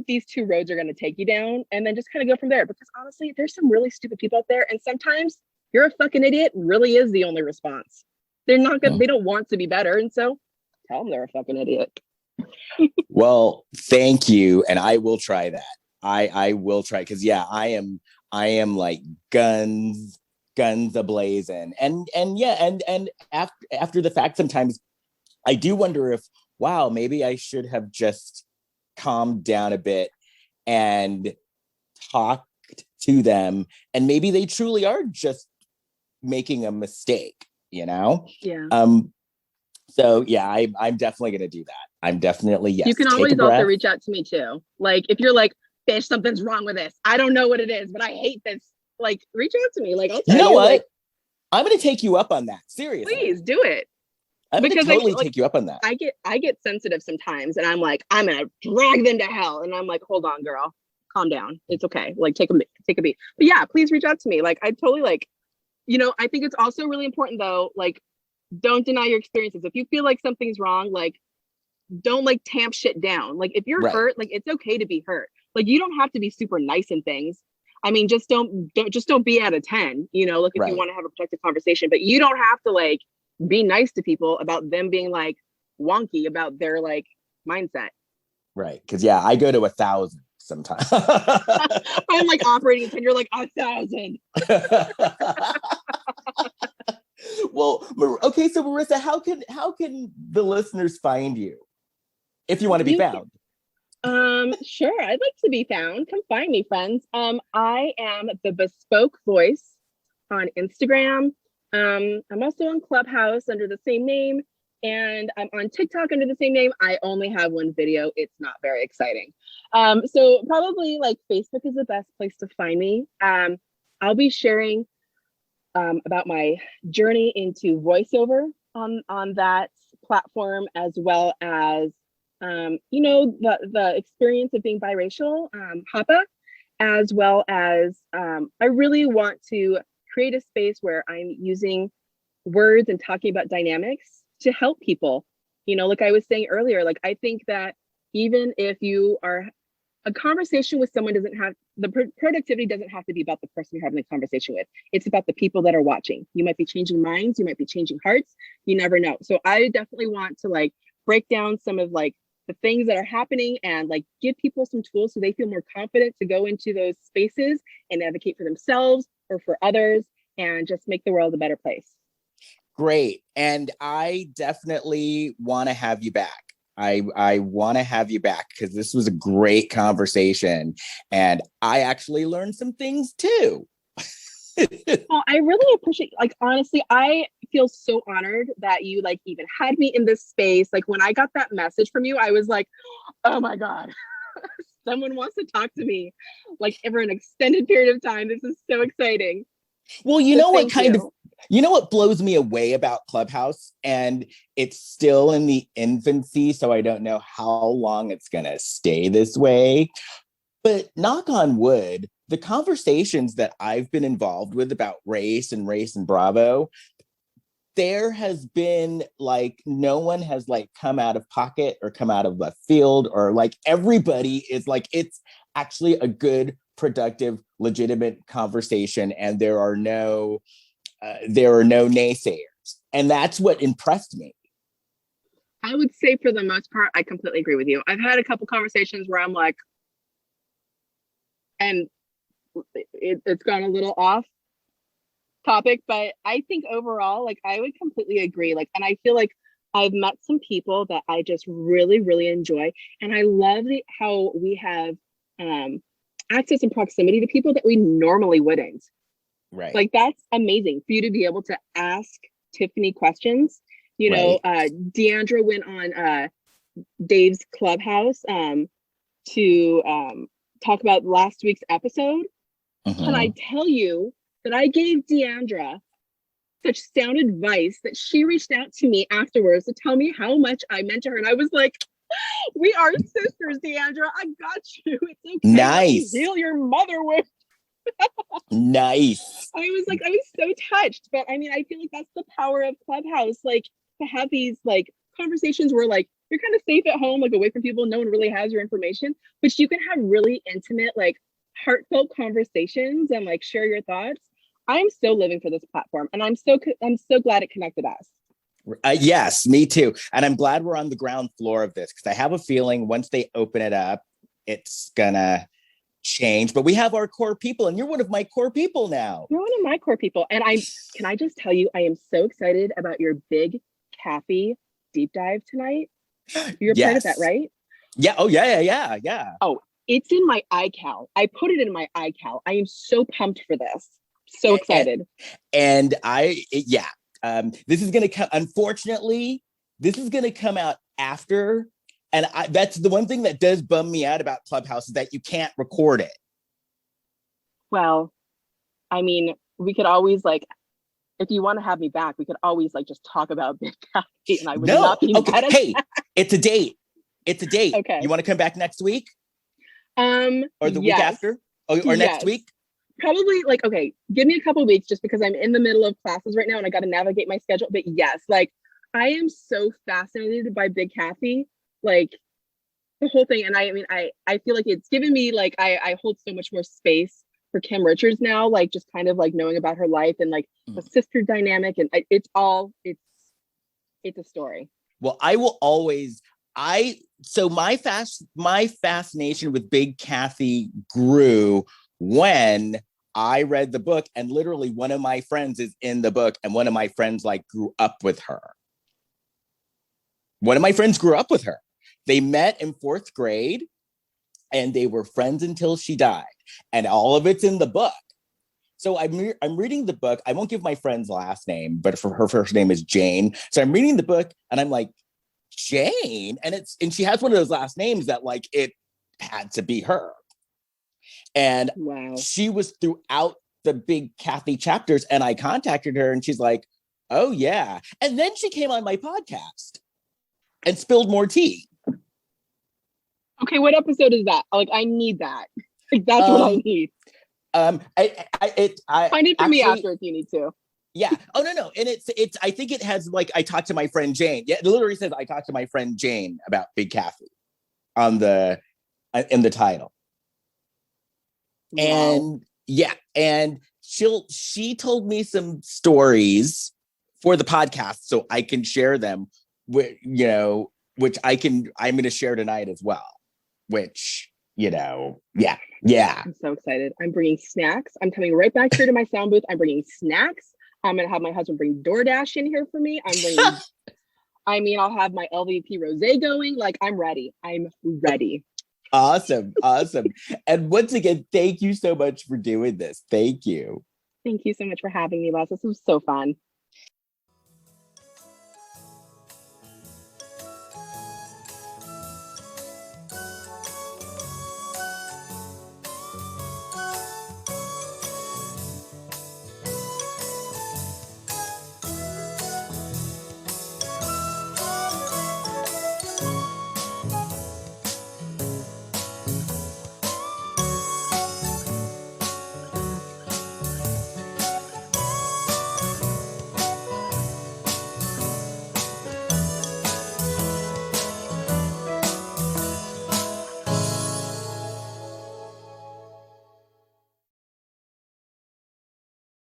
these 2 roads are gonna take you down, and then just kind of go from there. Because honestly, there's some really stupid people out there, and sometimes you're a fucking idiot really is the only response. They're not good. They don't want to be better, and so tell them they're a fucking idiot. Well, thank you, and I will try that. I will try, because yeah, I am like guns ablazing, and after the fact, sometimes I do wonder if, wow, maybe I should have just calmed down a bit and talked to them, and maybe they truly are just making a mistake, you know? Yeah. So yeah, I'm definitely gonna do that. I'm definitely, yes. You can always also reach out to me too. Like, if you're like, bitch, something's wrong with this, I don't know what it is, but I hate this. Like, reach out to me. Like, I'll tell you. You know what? Like, I'm gonna take you up on that. Seriously. Please do it. I'm gonna totally take you up on that. I get sensitive sometimes, and I'm like, I'm gonna drag them to hell. And I'm like, hold on, girl, calm down. It's okay. Like, take a beat. But yeah, please reach out to me. Like, I totally like, you know, I think it's also really important though, like, don't deny your experiences. If you feel like something's wrong, like, don't like tamp shit down. Like, if you're hurt, like, it's okay to be hurt. Like, you don't have to be super nice in things. I mean, just don't be at a 10, you know, like, if you want to have a productive conversation, but you don't have to like be nice to people about them being like wonky about their like mindset. Right. Cause yeah, I go to 1,000 sometimes. I'm like operating at 10, you're like 1,000. Well, okay. Okay, so Marissa, how can the listeners find you if you want to be found? Sure. I'd like to be found. Come find me, friends. I am the Bespoke Voice on Instagram. I'm also on Clubhouse under the same name, and I'm on TikTok under the same name. I only have one video. It's not very exciting. So probably like Facebook is the best place to find me. I'll be sharing about my journey into voiceover on that platform, as well as the experience of being biracial, Hapa, as well as I really want to create a space where I'm using words and talking about dynamics to help people. Like I was saying earlier, like I think that even if you are a conversation with someone doesn't have productivity doesn't have to be about the person you're having the conversation with. It's about the people that are watching. You might be changing minds, you might be changing hearts, you never know. So I definitely want to like break down some of like the things that are happening and like give people some tools so they feel more confident to go into those spaces and advocate for themselves or for others and just make the world a better place. Great. And I definitely want to have you back. I want to have you back because this was a great conversation and I actually learned some things too. Well, I really appreciate, like, honestly, I feel so honored that you like even had me in this space. Like when I got that message from you, I was like, oh my God, someone wants to talk to me like for an extended period of time. This is so exciting. Well, you know what blows me away about Clubhouse, and it's still in the infancy, so I don't know how long it's going to stay this way. But knock on wood, the conversations that I've been involved with about race and Bravo, there has been like, no one has like come out of pocket or come out of left field, or like everybody is like, it's actually a good, productive, legitimate conversation. And there are no naysayers. And that's what impressed me. I would say for the most part, I completely agree with you. I've had a couple conversations where I'm like, and it's gone a little off topic, but I think overall, like I would completely agree. Like, and I feel like I've met some people that I just really, really enjoy. And I love how we have access and proximity to people that we normally wouldn't. Right. Like that's amazing for you to be able to ask Tiffany questions. Deandra went on Dave's Clubhouse to talk about last week's episode. Can I tell you that I gave Deandra such sound advice that she reached out to me afterwards to tell me how much I meant to her. And I was like, we are sisters, Deandra. I got you. It's okay. Nice. Heal your mother with. Nice. I was so touched. But I mean, I feel like that's the power of Clubhouse. Like to have these like conversations where like you're kind of safe at home, like away from people. No one really has your information, but you can have really intimate, like heartfelt conversations and like share your thoughts. I'm still living for this platform, and I'm so glad it connected us. Yes, me too. And I'm glad we're on the ground floor of this because I have a feeling once they open it up, it's gonna change. But we have our core people, and you're one of my core people now. You're one of my core people, and can I just tell you, I am so excited about your big Kathy deep dive tonight. You're part of that, right? Yeah. Oh yeah. Oh, it's in my iCal. I put it in my iCal. I am so pumped for this. So excited. And this is going to come, unfortunately, this is going to come out after. And that's the one thing that does bum me out about Clubhouse is that you can't record it. Well, I mean, we could always like, if you want to have me back, we could always like just talk about Big Kathy and I would not be mad at Hey, it's a date. It's a date. Okay. You want to come back next week? Or the week after? Or next week? Probably like, okay, give me a couple of weeks just because I'm in the middle of classes right now and I got to navigate my schedule. But yes, like I am so fascinated by Big Kathy, like the whole thing. And I mean, I feel like it's given me like, I hold so much more space for Kim Richards now, like just kind of like knowing about her life and like the sister dynamic. And it's a story. Well, I will always, so my fascination with Big Kathy grew when I read the book, and literally one of my friends is in the book, and one of my friends like grew up with her. One of my friends grew up with her. They met in 4th grade, and they were friends until she died. And all of it's in the book. So I'm reading the book. I won't give my friend's last name, but for her first name is Jane. So I'm reading the book, and I'm like, Jane? And she has one of those last names that like it had to be her. And Wow. She was throughout the big Kathy chapters, and I contacted her, and she's like, oh yeah. And then she came on my podcast and spilled more tea. Okay, what episode is that? Like, I need that. Like, that's what I need. Find it for me after if you need to. Yeah. Oh no. And it's. I think it has like I talked to my friend Jane. Yeah, it literally says I talked to my friend Jane about Big Kathy on the in the title. Wow. And yeah, and she told me some stories for the podcast so I can share them with which I'm going to share tonight as well. Which yeah. I'm so excited. I'm bringing snacks. I'm coming right back here to my sound booth. I'm bringing snacks. I'm going to have my husband bring DoorDash in here for me. I'll have my LVP rosé going. Like, I'm ready. Awesome. And once again, thank you so much for doing this. Thank you. Thank you so much for having me, Les. This was so fun.